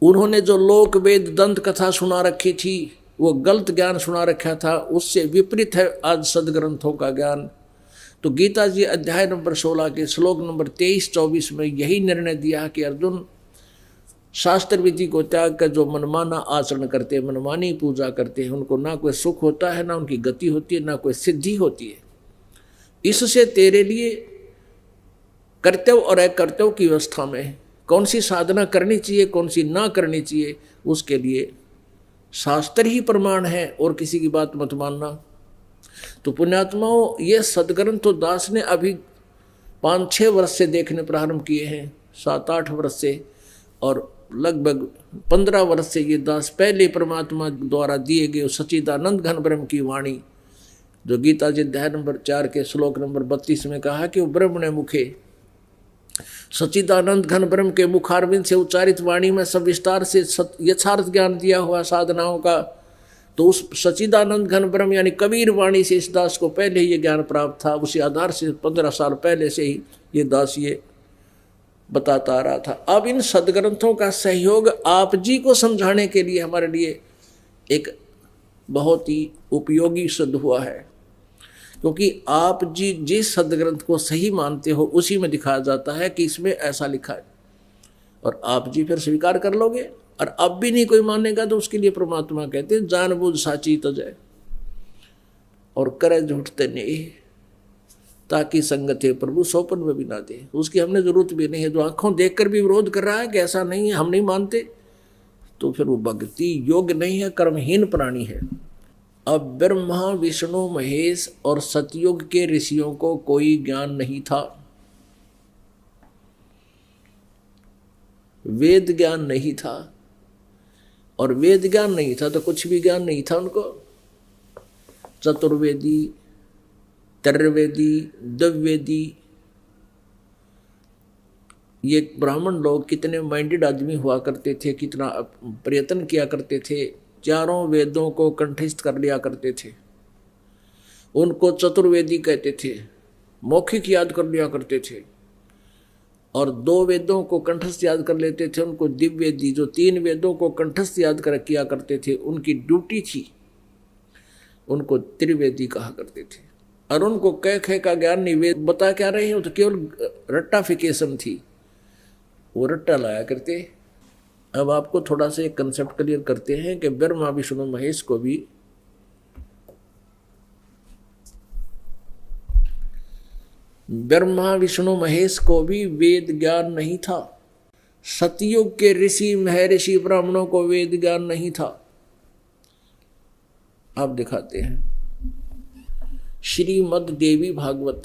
उन्होंने जो लोक वेद दंत कथा सुना रखी थी, वो गलत ज्ञान सुना रखा था, उससे विपरीत है आज सदग्रंथों का ज्ञान। तो गीता जी अध्याय नंबर 16 के श्लोक नंबर 23-24 में यही निर्णय दिया कि अर्जुन, शास्त्र विधि को त्याग कर जो मनमाना आचरण करते हैं, मनमानी पूजा करते हैं, उनको ना कोई सुख होता है, ना उनकी गति होती है, ना कोई सिद्धि होती है। इससे तेरे लिए कर्तव्य और अकर्तव्य की अवस्था में कौन सी साधना करनी चाहिए, कौन सी ना करनी चाहिए, उसके लिए शास्त्र ही प्रमाण है और किसी की बात मत मानना। तो पुण्यात्माओं, ये सदग्रंथ तो दास ने अभी 5-6 वर्ष से देखने प्रारंभ किए हैं, 7-8 वर्ष से, और लगभग 15 वर्ष से ये दास पहले परमात्मा द्वारा दिए गए सच्चिदानंद घन ब्रह्म की वाणी, जो गीता जी अध्याय नंबर 4 के श्लोक नंबर 32 में कहा कि वो ब्रह्म ने मुखे, सच्चिदानंद घन ब्रह्म के मुखारविंद से उच्चारित वाणी में सब विस्तार से यथार्थ ज्ञान दिया हुआ साधनाओं का। तो उस सच्चिदानंद घन ब्रह्म यानी कबीर वाणी से इस दास को पहले ये ज्ञान प्राप्त था। उसी आधार से 15 साल पहले से ही ये दास ये बताता आ रहा था। अब इन सदग्रंथों का सहयोग आप जी को समझाने के लिए हमारे लिए एक बहुत ही उपयोगी सिद्ध हुआ है, क्योंकि आप जी जिस सदग्रंथ को सही मानते हो उसी में दिखाया जाता है कि इसमें ऐसा लिखा है, और आप जी फिर स्वीकार कर लोगे। और अब भी नहीं कोई मानेगा तो उसके लिए परमात्मा कहते हैं जानबूझ साची तजय और करे झूठते नहीं, ताकि संगत है प्रभु सौपन में भी ना दे। उसकी हमने जरूरत भी नहीं है। जो आंखों देखकर भी विरोध कर रहा है कि ऐसा नहीं है, हम नहीं मानते, तो फिर वो भक्ति योग्य नहीं है, कर्महीन प्राणी है। अब ब्रह्मा विष्णु महेश और सतयुग के ऋषियों को कोई ज्ञान नहीं था, वेद ज्ञान नहीं था, और वेद ज्ञान नहीं था तो कुछ भी ज्ञान नहीं था उनको। चतुर्वेदी, त्रैवेदी, द्विवेदी, ये ब्राह्मण लोग कितने माइंडेड आदमी हुआ करते थे, कितना प्रयत्न किया करते थे, चारों वेदों को कंठस्थ कर लिया करते थे। उनको चतुर्वेदी कहते थे, मौखिक याद कर लिया करते थे, और 2 वेदों को कंठस्थ याद कर लेते थे, उनको दिव्यवेदी, जो 3 वेदों को कंठस्थ याद कर किया करते थे, उनकी ड्यूटी थी, उनको त्रिवेदी कहा करते थे। और उनको कह खे का ज्ञान नहीं, वेद बता क्या रहे हैं, तो केवल रट्टाफिकेशन थी, वो रट्टा लाया करते। अब आपको थोड़ा सा एक कंसेप्ट क्लियर करते हैं कि ब्रह्मा विष्णु महेश को भी वेद ज्ञान नहीं था। सतयुग के ऋषि महर्षि ब्राह्मणों को वेद ज्ञान नहीं था। आप दिखाते हैं श्रीमद् देवी भागवत,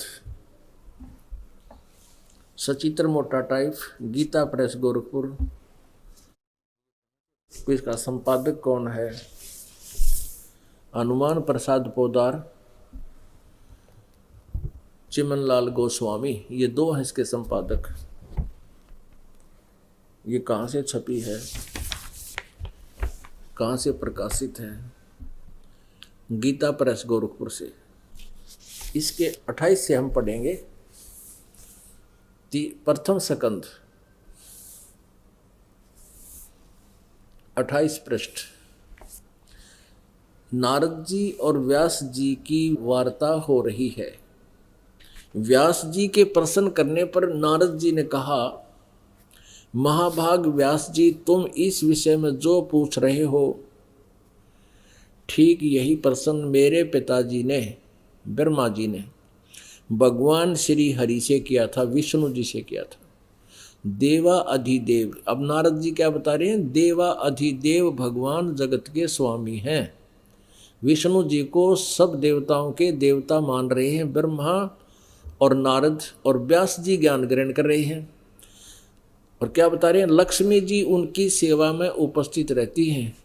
सचित्र मोटा टाइप, गीता प्रेस गोरखपुर। इसका संपादक कौन है? हनुमान प्रसाद पोदार, चिमनलाल गोस्वामी, ये 2 हैं इसके संपादक। ये कहाँ से छपी है, कहाँ से प्रकाशित है? गीता प्रेस गोरखपुर से। इसके 28 से हम पढ़ेंगे। प्रथम स्कंध 28 पृष्ठ। नारद जी और व्यास जी की वार्ता हो रही है। व्यास जी के प्रश्न करने पर नारद जी ने कहा, महाभाग व्यास जी, तुम इस विषय में जो पूछ रहे हो, ठीक यही प्रश्न मेरे पिताजी ने, ब्रह्मा जी ने, भगवान श्री हरि से किया था, विष्णु जी से किया था। देवा अधिदेव, अब नारद जी क्या बता रहे हैं, देवा अधिदेव भगवान जगत के स्वामी हैं। विष्णु जी को सब देवताओं के देवता मान रहे हैं ब्रह्मा और नारद, और व्यास जी ज्ञान ग्रहण कर रहे हैं। और क्या बता रहे हैं, लक्ष्मी जी उनकी सेवा में उपस्थित रहती हैं।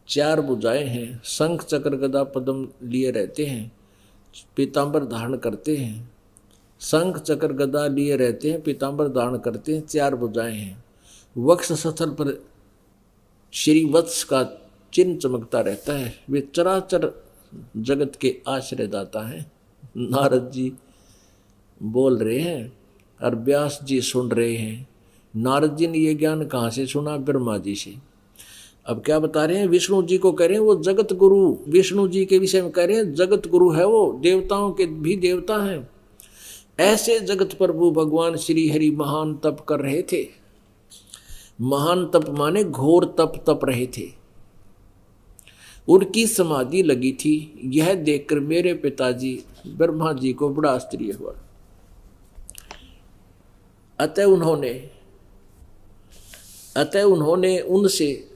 4 भुजाएं हैं, शंख चक्र गदा पद्म लिए रहते हैं, पीतांबर धारण करते हैं। शंख चक्र गदा लिए रहते हैं, पीतांबर धारण करते हैं, 4 भुजाएं हैं। वक्ष स्थल पर श्री वत्स का चिन्ह चमकता रहता है। वे चराचर जगत के आश्रयदाता हैं। नारद जी बोल रहे हैं और व्यास जी सुन रहे हैं। नारद जी ने ये ज्ञान कहाँ से सुना, ब्रह्मा जी से। अब क्या बता रहे हैं, विष्णु जी को कह रहे हैं वो जगत गुरु, विष्णु जी के विषय में कह रहे हैं जगत गुरु है वो, देवताओं के भी देवता हैं। ऐसे जगत प्रभु भगवान श्री हरि महान तप कर रहे थे। महान तप माने घोर तप रहे थे। उनकी समाधि लगी थी। यह देखकर मेरे पिताजी ब्रह्मा जी को बड़ा आश्चर्य हुआ। अतः उन्होंने उनसे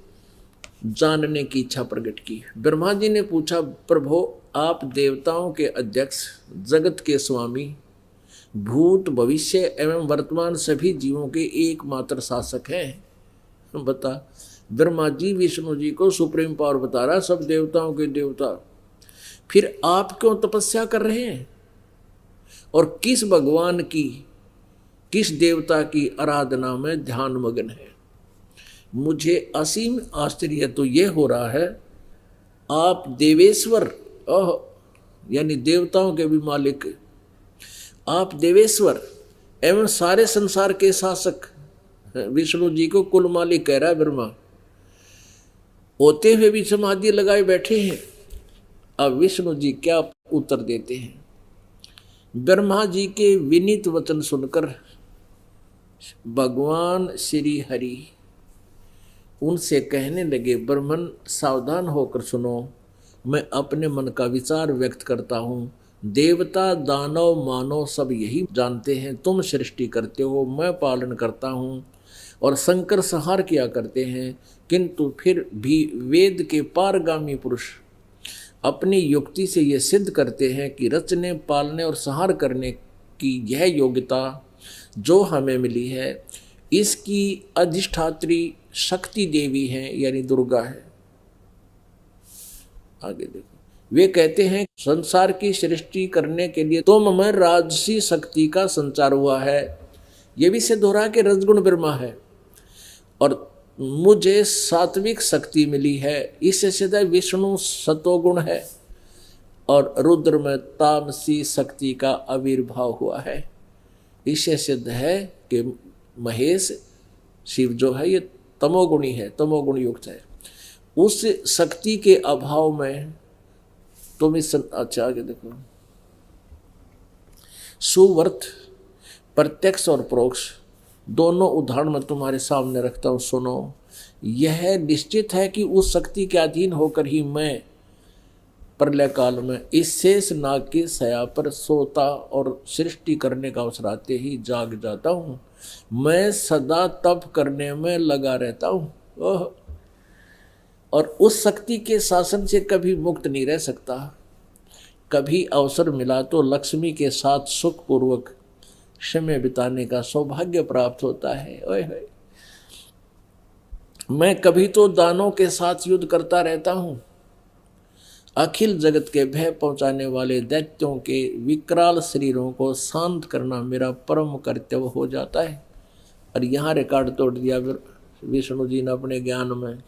जानने की इच्छा प्रकट की। ब्रह्मा जी ने पूछा, प्रभु आप देवताओं के अध्यक्ष, जगत के स्वामी, भूत भविष्य एवं वर्तमान सभी जीवों के एकमात्र शासक हैं। बता, ब्रह्मा जी विष्णु जी को सुप्रीम पावर बता रहा, सब देवताओं के देवता, फिर आप क्यों तपस्या कर रहे हैं और किस भगवान की, किस देवता की आराधना में ध्यान मग्न है। मुझे असीम आश्चर्य तो ये हो रहा है, आप देवेश्वर यानी देवताओं के भी मालिक, आप देवेश्वर एवं सारे संसार के शासक, विष्णु जी को कुल मालिक कह रहा है ब्रह्मा, होते हुए भी समाधि लगाए बैठे हैं। अब विष्णु जी क्या उत्तर देते हैं। ब्रह्मा जी के विनीत वचन सुनकर भगवान श्री हरि उनसे कहने लगे, ब्रह्मन सावधान होकर सुनो, मैं अपने मन का विचार व्यक्त करता हूँ। देवता दानव मानव सब यही जानते हैं, तुम सृष्टि करते हो, मैं पालन करता हूँ, और शंकर संहार किया करते हैं। किंतु फिर भी वेद के पारगामी पुरुष अपनी युक्ति से ये सिद्ध करते हैं कि रचने, पालने और संहार करने की यह योग्यता जो हमें मिली है, इसकी अधिष्ठात्री शक्ति देवी है, यानी दुर्गा है। आगे देखो, वे कहते हैं संसार की सृष्टि करने के लिए तुम में राजसी शक्ति का संचार हुआ है। ये भी सिद्ध हो रहा है कि रजगुण ब्रह्मा है और मुझे सात्विक शक्ति मिली है। इससे सिद्ध है विष्णु सतोगुण है और रुद्र में तामसी शक्ति का आविर्भाव हुआ है। इससे सिद्ध है कि महेश शिव जो है ये तमोगुणी है, तमोगुण युक्त है। उस शक्ति के अभाव में तुम इस, अच्छा आगे देखो, सुवर्त प्रत्यक्ष और परोक्ष दोनों उदाहरण मैं तुम्हारे सामने रखता हूँ, सुनो। यह निश्चित है कि उस शक्ति के अधीन होकर ही मैं प्रलय काल में इस शेष नाग की शया पर सोता और सृष्टि करने का अवसर आते ही जाग जाता हूँ। मैं सदा तप करने में लगा रहता हूँ और उस शक्ति के शासन से कभी मुक्त नहीं रह सकता। कभी अवसर मिला तो लक्ष्मी के साथ सुखपूर्वक समय बिताने का सौभाग्य प्राप्त होता है। ओए होए, मैं कभी तो दानों के साथ युद्ध करता रहता हूँ। अखिल जगत के भय पहुंचाने वाले दैत्यों के विकराल शरीरों को शांत करना मेरा परम कर्तव्य हो जाता है। और यहाँ रिकॉर्ड तोड़ दिया विष्णु जी ने अपने ज्ञान में।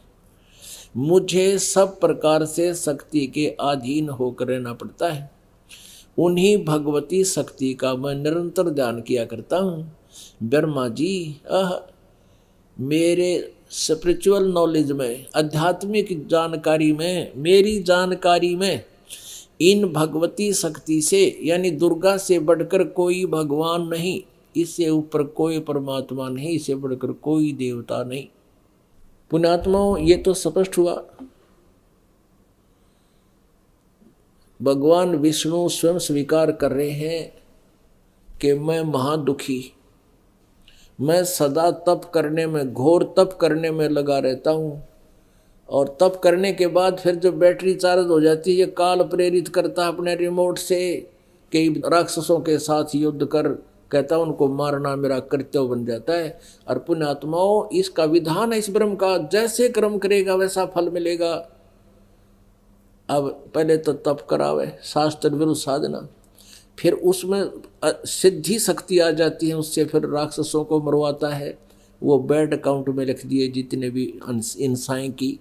मुझे सब प्रकार से शक्ति के अधीन होकर रहना पड़ता है। उन्हीं भगवती शक्ति का मैं निरंतर ध्यान किया करता हूँ। ब्रह्मा जी मेरे स्पिरिचुअल नॉलेज में, आध्यात्मिक जानकारी में, मेरी जानकारी में इन भगवती शक्ति से यानी दुर्गा से बढ़कर कोई भगवान नहीं, इससे ऊपर कोई परमात्मा नहीं, इससे बढ़कर कोई देवता नहीं। पुण्यात्माओं, ये तो स्पष्ट हुआ। भगवान विष्णु स्वयं स्वीकार कर रहे हैं कि मैं महादुखी, मैं सदा तप करने में, घोर तप करने में लगा रहता हूँ, और तप करने के बाद फिर जब बैटरी चार्ज हो जाती है, ये काल प्रेरित करता अपने रिमोट से कि राक्षसों के साथ युद्ध कर, कहता उनको मारना मेरा कर्तव्य बन जाता है। और पुण्यात्माओं, इसका विधान है इस ब्रह्म का, जैसे कर्म करेगा वैसा फल मिलेगा। अब पहले तो तप करावे, शास्त्र विरुद्ध साधना, फिर उसमें सिद्धि शक्ति आ जाती है, उससे फिर राक्षसों को मरवाता है। वो बैड अकाउंट में लिख दिए जितने भी इंसाएं की,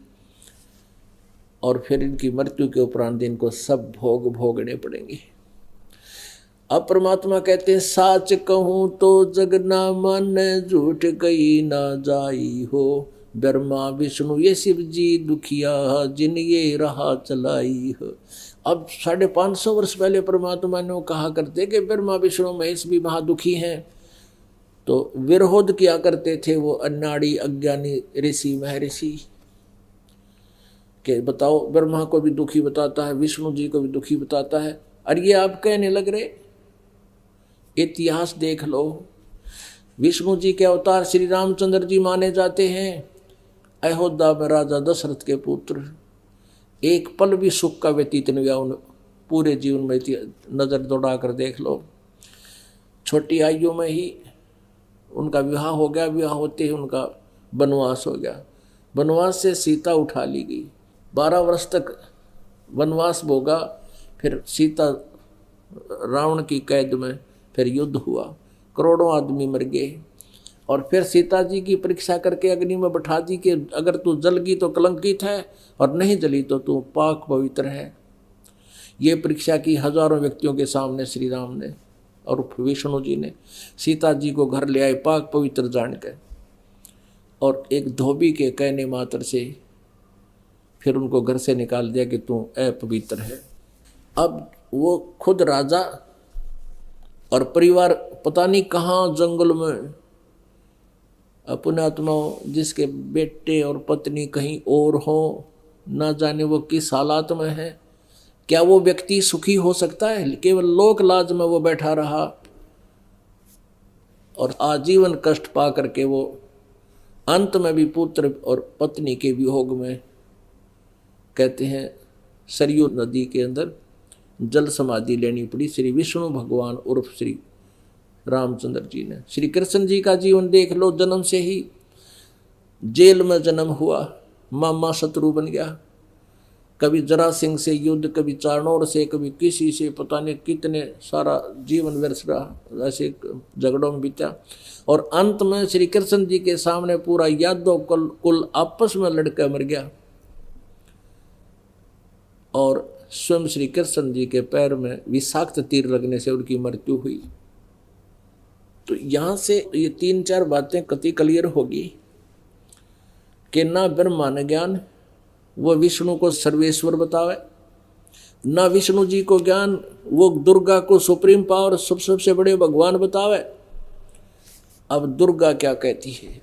और फिर इनकी मृत्यु के उपरांत इनको सब भोग भोगने पड़ेंगे। अब परमात्मा कहते हैं, साच कहूँ तो जग ना माने, झूठ कही ना जाई हो, ब्रह्मा विष्णु ये शिव जी दुखिया, जिन ये राह चलाई हो। अब 550 वर्ष पहले परमात्मा ने कहा करते कि ब्रह्मा विष्णु महेश भी महादुखी हैं, तो विरोध किया करते थे वो अन्नाड़ी अज्ञानी ऋषि महर्षि के, बताओ ब्रह्मा को भी दुखी बताता है, विष्णु जी को भी दुखी बताता है, और ये आप कहने लग रहे। इतिहास देख लो, विष्णु जी के अवतार श्री रामचंद्र जी माने जाते हैं। अयोध्या में राजा दशरथ के पुत्र, एक पल भी सुख का व्यतीत नहीं हुआ उन पूरे जीवन में। नज़र दौड़ा कर देख लो, छोटी आयु में ही उनका विवाह हो गया, विवाह होते ही उनका वनवास हो गया, वनवास से सीता उठा ली गई, 12 वर्ष तक वनवास भोगा, फिर सीता रावण की कैद में, फिर युद्ध हुआ, करोड़ों आदमी मर गए, और फिर सीता जी की परीक्षा करके अग्नि में बैठा दी कि अगर तू जल गई तो कलंकित है, और नहीं जली तो तू पाक पवित्र है। ये परीक्षा की हजारों व्यक्तियों के सामने श्री राम ने और विष्णु जी ने। सीता जी को घर ले आए पाक पवित्र जान कर, और एक धोबी के कहने मात्र से फिर उनको घर से निकाल दिया कि तू अपवित्र है। अब वो खुद राजा और परिवार पता नहीं कहाँ जंगल में, पुण्यात्माओं, जिसके बेटे और पत्नी कहीं और हो, ना जाने वो किस हालात में है। क्या वो व्यक्ति सुखी हो सकता है? केवल लोक लाज में वो बैठा रहा और आजीवन कष्ट पा करके वो अंत में भी पुत्र और पत्नी के वियोग में, कहते हैं सरयू नदी के अंदर जल समाधि लेनी पड़ी श्री विष्णु भगवान उर्फ श्री रामचंद्र जी ने। श्री कृष्ण जी का जीवन देख लो, जन्म से ही जेल में जन्म हुआ, मामा शत्रु बन गया, कभी जरासिंह से युद्ध, कभी चाणोर से, कभी किसी से, पता नहीं कितने सारा जीवन व्यर्थ रहा, ऐसे झगड़ों में बीता, और अंत में श्री कृष्ण जी के सामने पूरा यादव कुल आपस में लड़कर मर गया, और स्वयं श्री कृष्ण जी के पैर में विषाक्त तीर लगने से उनकी मृत्यु हुई। तो यहाँ से ये 3-4 बातें कति क्लियर होगी कि ना ब्रह्मा न ज्ञान वो विष्णु को सर्वेश्वर बतावे, ना विष्णु जी को ज्ञान वो दुर्गा को सुप्रीम पावर सबसे बड़े भगवान बतावे। अब दुर्गा क्या कहती है?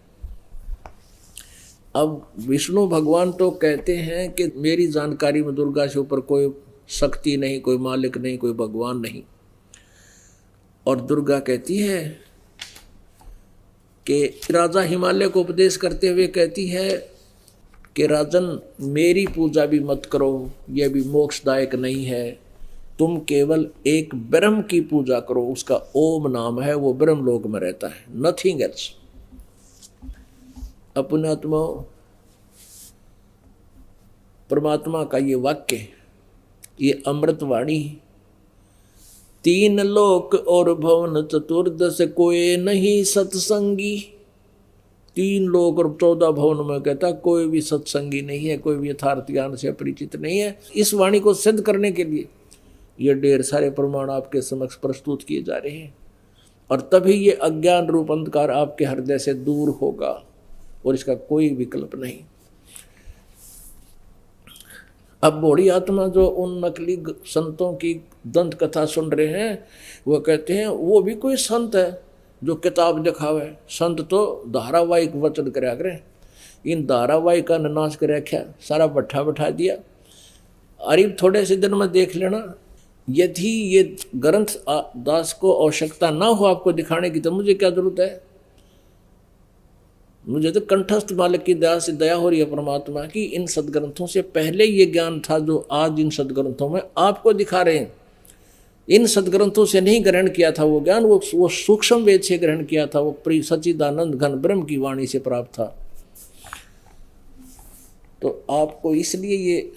अब विष्णु भगवान तो कहते हैं कि मेरी जानकारी में दुर्गा से ऊपर कोई शक्ति नहीं, कोई मालिक नहीं, कोई भगवान नहीं। और दुर्गा कहती है कि राजा हिमालय को उपदेश करते हुए कहती है कि राजन मेरी पूजा भी मत करो, यह भी मोक्षदायक नहीं है, तुम केवल एक ब्रह्म की पूजा करो, उसका ओम नाम है, वो ब्रह्म लोक में रहता है, नथिंग एल्स। अपनात्मा परमात्मा का ये वाक्य, ये अमृतवाणी, 3 लोक और भवन चतुर्दश कोई नहीं सत्संगी। 3 लोक और 14 भवन में कहता कोई भी सत्संगी नहीं है, कोई भी यथार्थ ज्ञान से परिचित नहीं है। इस वाणी को सिद्ध करने के लिए ये ढेर सारे प्रमाण आपके समक्ष प्रस्तुत किए जा रहे हैं, और तभी ये अज्ञान रूप अंधकार आपके हृदय से दूर होगा। और इसका कोई विकल्प नहीं। अब बूढ़ी आत्मा जो उन नकली संतों की दंत कथा सुन रहे हैं, वो कहते हैं वो भी कोई संत है जो किताब दिखावे। संत तो धारावाहिक वचन कराया करें, इन धारावाहिक का नाश कर रखा, सारा भट्ठा बैठा दिया। अरे थोड़े से दिन में देख लेना, यदि ये ग्रंथ दास को आवश्यकता ना हो आपको दिखाने की, तो मुझे क्या जरूरत है। मुझे तो कंठस्थ मालिक की दया से दया हो रही है परमात्मा की। इन सदग्रंथों से पहले ये ज्ञान था जो आज इन सदग्रंथों में आपको दिखा रहे हैं। इन सदग्रंथों से नहीं ग्रहण किया था वो ज्ञान, वो सूक्ष्म वेद से ग्रहण किया था, वो प्रिय सच्चिदानंद घन ब्रह्म की वाणी से प्राप्त था। तो आपको इसलिए ये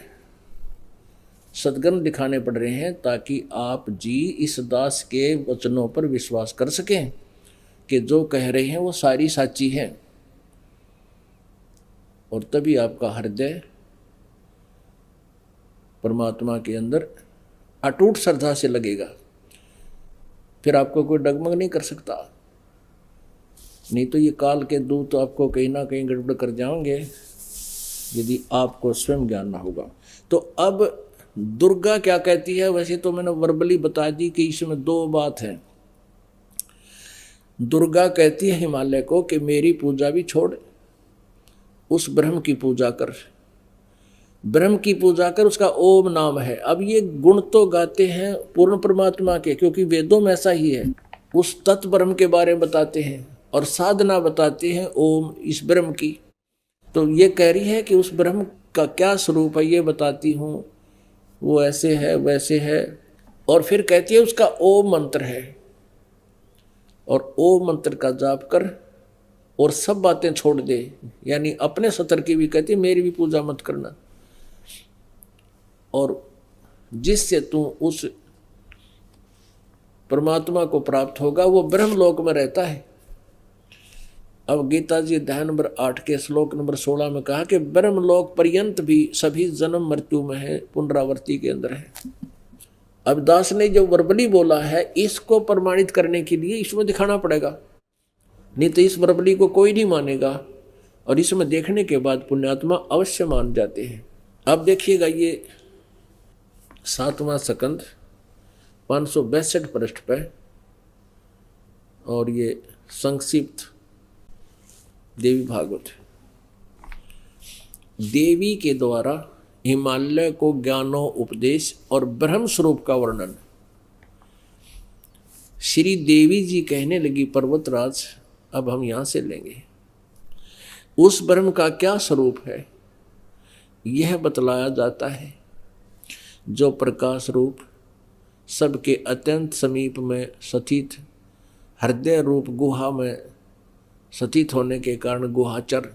सदग्रंथ दिखाने पड़ रहे हैं ताकि आप जी इस दास के वचनों पर विश्वास कर सकें कि जो कह रहे हैं वो सारी साची है, और तभी आपका हृदय परमात्मा के अंदर अटूट श्रद्धा से लगेगा। फिर आपको कोई डगमग नहीं कर सकता, नहीं तो ये काल के दूत तो आपको कहीं ना कहीं गड़बड़ कर जाएंगे यदि आपको स्वयं ज्ञान ना होगा। तो अब दुर्गा क्या कहती है, वैसे तो मैंने वर्बली बता दी कि इसमें दो बात है। दुर्गा कहती है हिमालय को कि मेरी पूजा भी छोड़, उस ब्रह्म की पूजा कर, ब्रह्म की पूजा कर, उसका ओम नाम है। अब ये गुण तो गाते हैं पूर्ण परमात्मा के, क्योंकि वेदों में ऐसा ही है, उस तत्व ब्रह्म के बारे में बताते हैं और साधना बताते हैं ओम इस ब्रह्म की। तो ये कह रही है कि उस ब्रह्म का क्या स्वरूप है ये बताती हूँ, वो ऐसे है वैसे है। और फिर कहती है उसका ओम मंत्र है, और ओम मंत्र का जाप कर और सब बातें छोड़ दे, यानी अपने सतर की भी कहती है मेरी भी पूजा मत करना, और जिससे तू उस परमात्मा को प्राप्त होगा वो ब्रह्मलोक में रहता है। अब गीता जी अध्याय नंबर 8 के श्लोक नंबर 16 में कहा कि ब्रह्मलोक पर्यंत भी सभी जन्म मृत्यु में है, पुनरावृत्ति के अंदर है। अब दास ने जो वर्बली बोला है इसको प्रमाणित करने के लिए इसमें दिखाना पड़ेगा, नहीं तो इस वर्बली को कोई नहीं मानेगा, और इसमें देखने के बाद पुण्यात्मा अवश्य मान जाते हैं। अब देखिएगा ये 7वां स्कंद 562 पृष्ठ पे, और ये संक्षिप्त देवी भागवत। देवी के द्वारा हिमालय को ज्ञानो उपदेश और ब्रह्म स्वरूप का वर्णन। श्री देवी जी कहने लगी पर्वतराज, अब हम यहां से लेंगे, उस ब्रह्म का क्या स्वरूप है यह बतलाया जाता है, जो प्रकाश रूप सबके अत्यंत समीप में स्थित हृदय रूप गुहा में स्थित होने के कारण गुहाचर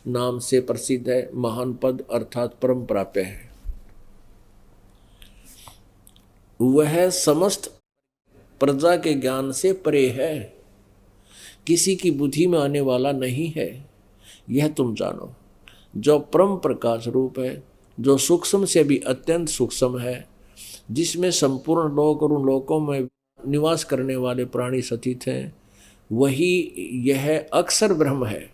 नाम से प्रसिद्ध है, महान पद अर्थात परम प्राप्य है। वह समस्त प्रजा के ज्ञान से परे है, किसी की बुद्धि में आने वाला नहीं है, यह तुम जानो। जो परम प्रकाश रूप है, जो सूक्ष्म से भी अत्यंत सूक्ष्म है, जिसमें संपूर्ण लोक और उन लोकों में निवास करने वाले प्राणी स्थित हैं, वही यह अक्षर ब्रह्म है।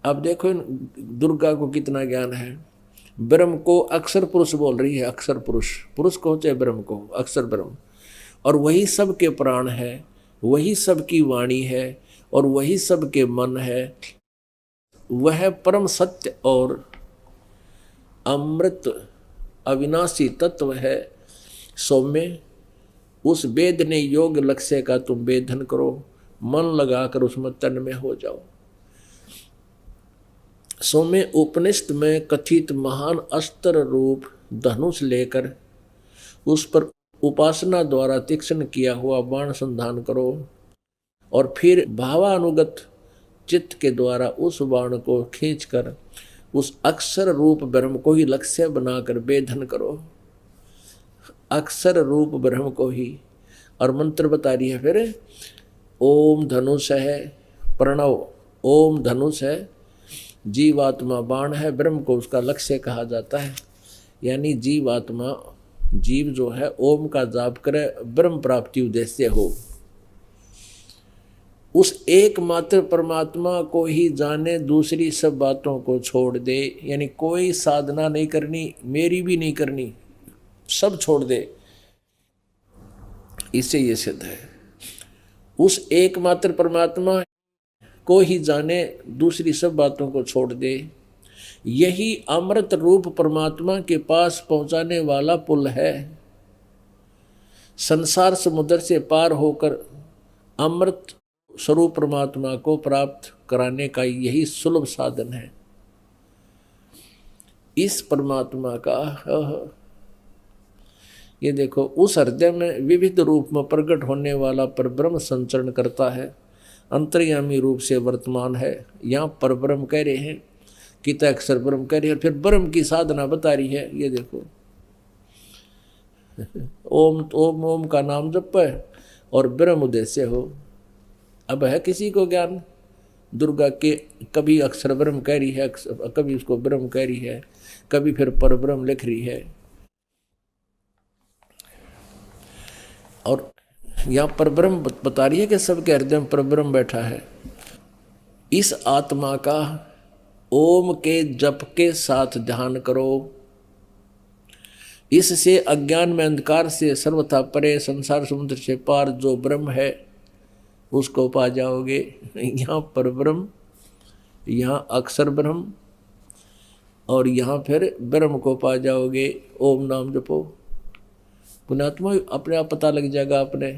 अब देखो दुर्गा को कितना ज्ञान है, ब्रह्म को अक्षर पुरुष बोल रही है, अक्षर पुरुष, पुरुष को चाहे ब्रह्म को अक्षर ब्रह्म, और वही सबके प्राण है, वही सबकी वाणी है, और वही सबके मन है। वह परम सत्य और अमृत अविनाशी तत्व है। सौम्य उस वेद ने योग लक्ष्य का तुम वेदन करो, मन लगाकर उसमें तन में हो जाओ। सौम्य उपनिषद में कथित महान अस्त्र रूप धनुष लेकर उस पर उपासना द्वारा तीक्ष्ण किया हुआ बाण संधान करो, और फिर भावानुगत चित्त के द्वारा उस बाण को खींचकर उस अक्षर रूप ब्रह्म को ही लक्ष्य बनाकर वेदन करो, अक्षर रूप ब्रह्म को ही। और मंत्र बता रही है फिर, ओम धनुष है प्रणव, ओम धनुष है, जीवात्मा बाण है, ब्रह्म को उसका लक्ष्य कहा जाता है। यानी जीवात्मा जीव जो है ओम का जाप करे, ब्रह्म प्राप्ति उद्देश्य हो। उस एकमात्र परमात्मा को ही जाने, दूसरी सब बातों को छोड़ दे। यानी कोई साधना नहीं करनी, मेरी भी नहीं करनी, सब छोड़ दे। इससे ये सिद्ध है उस एकमात्र परमात्मा को ही जाने, दूसरी सब बातों को छोड़ दे। यही अमृत रूप परमात्मा के पास पहुंचाने वाला पुल है। संसार समुद्र से पार होकर अमृत स्वरूप परमात्मा को प्राप्त कराने का यही सुलभ साधन है। इस परमात्मा का ये देखो, उस हृदय में विविध रूप में प्रकट होने वाला परब्रह्म संचरण करता है, अंतर्यामी रूप से वर्तमान है। यहाँ परब्रह्म कह रहे हैं, किता अक्षर ब्रह्म कह रही है, फिर ब्रह्म की साधना बता रही है। ये देखो, ओम ओम ओम का नाम जप है और ब्रह्म उद्देश्य हो। अब है किसी को ज्ञान दुर्गा के, कभी अक्षर ब्रह्म कह रही है, कभी उसको ब्रह्म कह रही है, कभी फिर परब्रह्म लिख रही है। और यहाँ परब्रह्म बता रही है कि सबके हृदय में परब्रह्म बैठा है। इस आत्मा का ओम के जप के साथ ध्यान करो। इससे अज्ञान में अंधकार से सर्वथा परे, संसार समुद्र से पार जो ब्रह्म है उसको पा जाओगे। यहाँ परब्रह्म, यहाँ अक्षर ब्रह्म और यहाँ फिर ब्रह्म को पा जाओगे। ओम नाम जपो, पुण्यात्मा अपने आप पता लग जाएगा अपने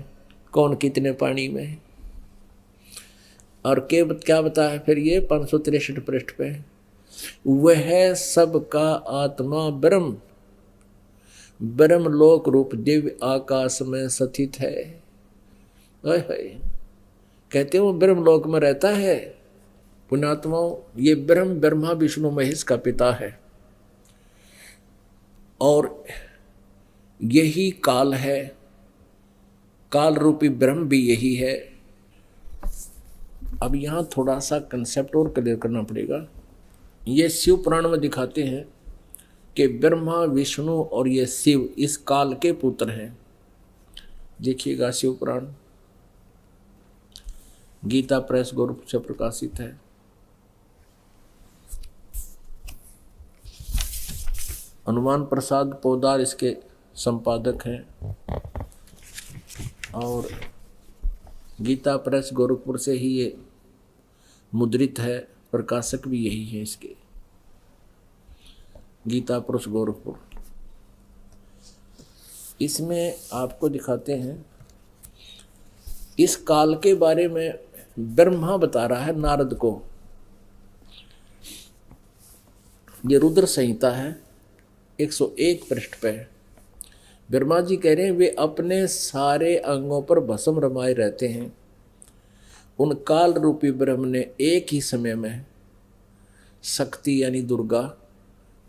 कौन कितने पानी में। और क्या बताया फिर ये 563 पृष्ठ पे, वह सबका आत्मा ब्रह्म, ब्रह्म लोक रूप दिव्य आकाश में स्थित है। कहते हैं वो ब्रह्म लोक में रहता है। पुण्यात्माओं, ये ब्रह्म ब्रह्मा विष्णु महेश का पिता है और यही काल है। काल रूपी ब्रह्म भी यही है। अब यहाँ थोड़ा सा कंसेप्ट और क्लियर करना पड़ेगा। ये शिव पुराण में दिखाते हैं कि ब्रह्मा विष्णु और ये शिव इस काल के पुत्र हैं। देखिएगा, शिव पुराण गीता प्रेस गोरख से प्रकाशित है। हनुमान प्रसाद पोदार इसके संपादक हैं और गीता प्रेस गोरखपुर से ही ये मुद्रित है, प्रकाशक भी यही है इसके, गीता प्रेस गोरखपुर। इसमें आपको दिखाते हैं इस काल के बारे में ब्रह्मा बता रहा है नारद को। ये रुद्र संहिता है 101 पृष्ठ पे। ब्रह्मा जी कह रहे हैं वे अपने सारे अंगों पर भस्म रमाए रहते हैं। उन काल रूपी ब्रह्म ने एक ही समय में शक्ति यानी दुर्गा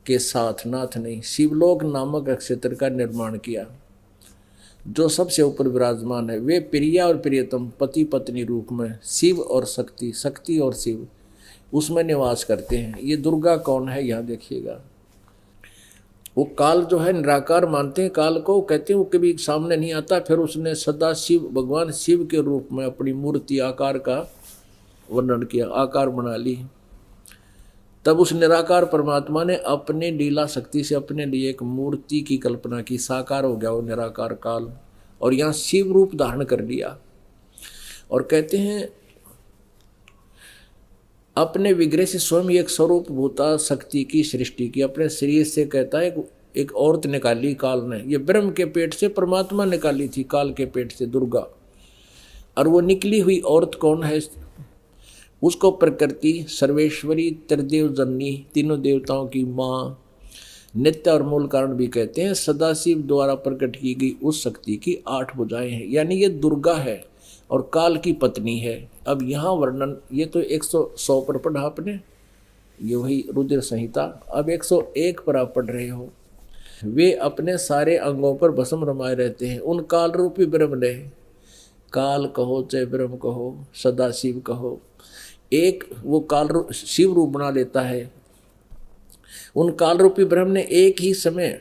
के साथ नाथ नहीं शिवलोक नामक क्षेत्र का निर्माण किया, जो सबसे ऊपर विराजमान है। वे प्रिया और प्रियतम पति पत्नी रूप में शिव और शक्ति, शक्ति और शिव उसमें निवास करते हैं। ये दुर्गा कौन है यहाँ देखिएगा। वो काल जो है निराकार मानते हैं काल को, कहते हैं वो कभी सामने नहीं आता। फिर उसने सदा शिव, भगवान शिव के रूप में अपनी मूर्ति आकार का वर्णन किया, आकार बना ली। तब उस निराकार परमात्मा ने अपने लीला शक्ति से अपने लिए एक मूर्ति की कल्पना की, साकार हो गया वो निराकार काल और यहाँ शिव रूप धारण कर लिया। और कहते हैं अपने विग्रह से स्वयं एक स्वरूप भूता शक्ति की सृष्टि की। अपने शरीर से कहता है एक औरत निकाली काल ने, ये ब्रह्म के पेट से परमात्मा निकाली थी, काल के पेट से दुर्गा। और वो निकली हुई औरत कौन है, उसको प्रकृति सर्वेश्वरी त्रिदेव जननी, तीनों देवताओं की माँ, नित्य और मूल कारण भी कहते हैं। सदाशिव द्वारा प्रकट की गई उस शक्ति की 8 भुजाएं हैं, यानी ये दुर्गा है और काल की पत्नी है। अब यहाँ वर्णन ये तो 100 पर पढ़ा आपने, ये वही रुद्र संहिता। अब 101 पर आप पढ़ रहे हो। वे अपने सारे अंगों पर भस्म रमाए रहते हैं। उन काल रूपी ब्रह्म ने, काल कहो चाहे ब्रह्म कहो, सदाशिव कहो, एक वो काल शिव रूप बना लेता है। उन काल रूपी ब्रह्म ने एक ही समय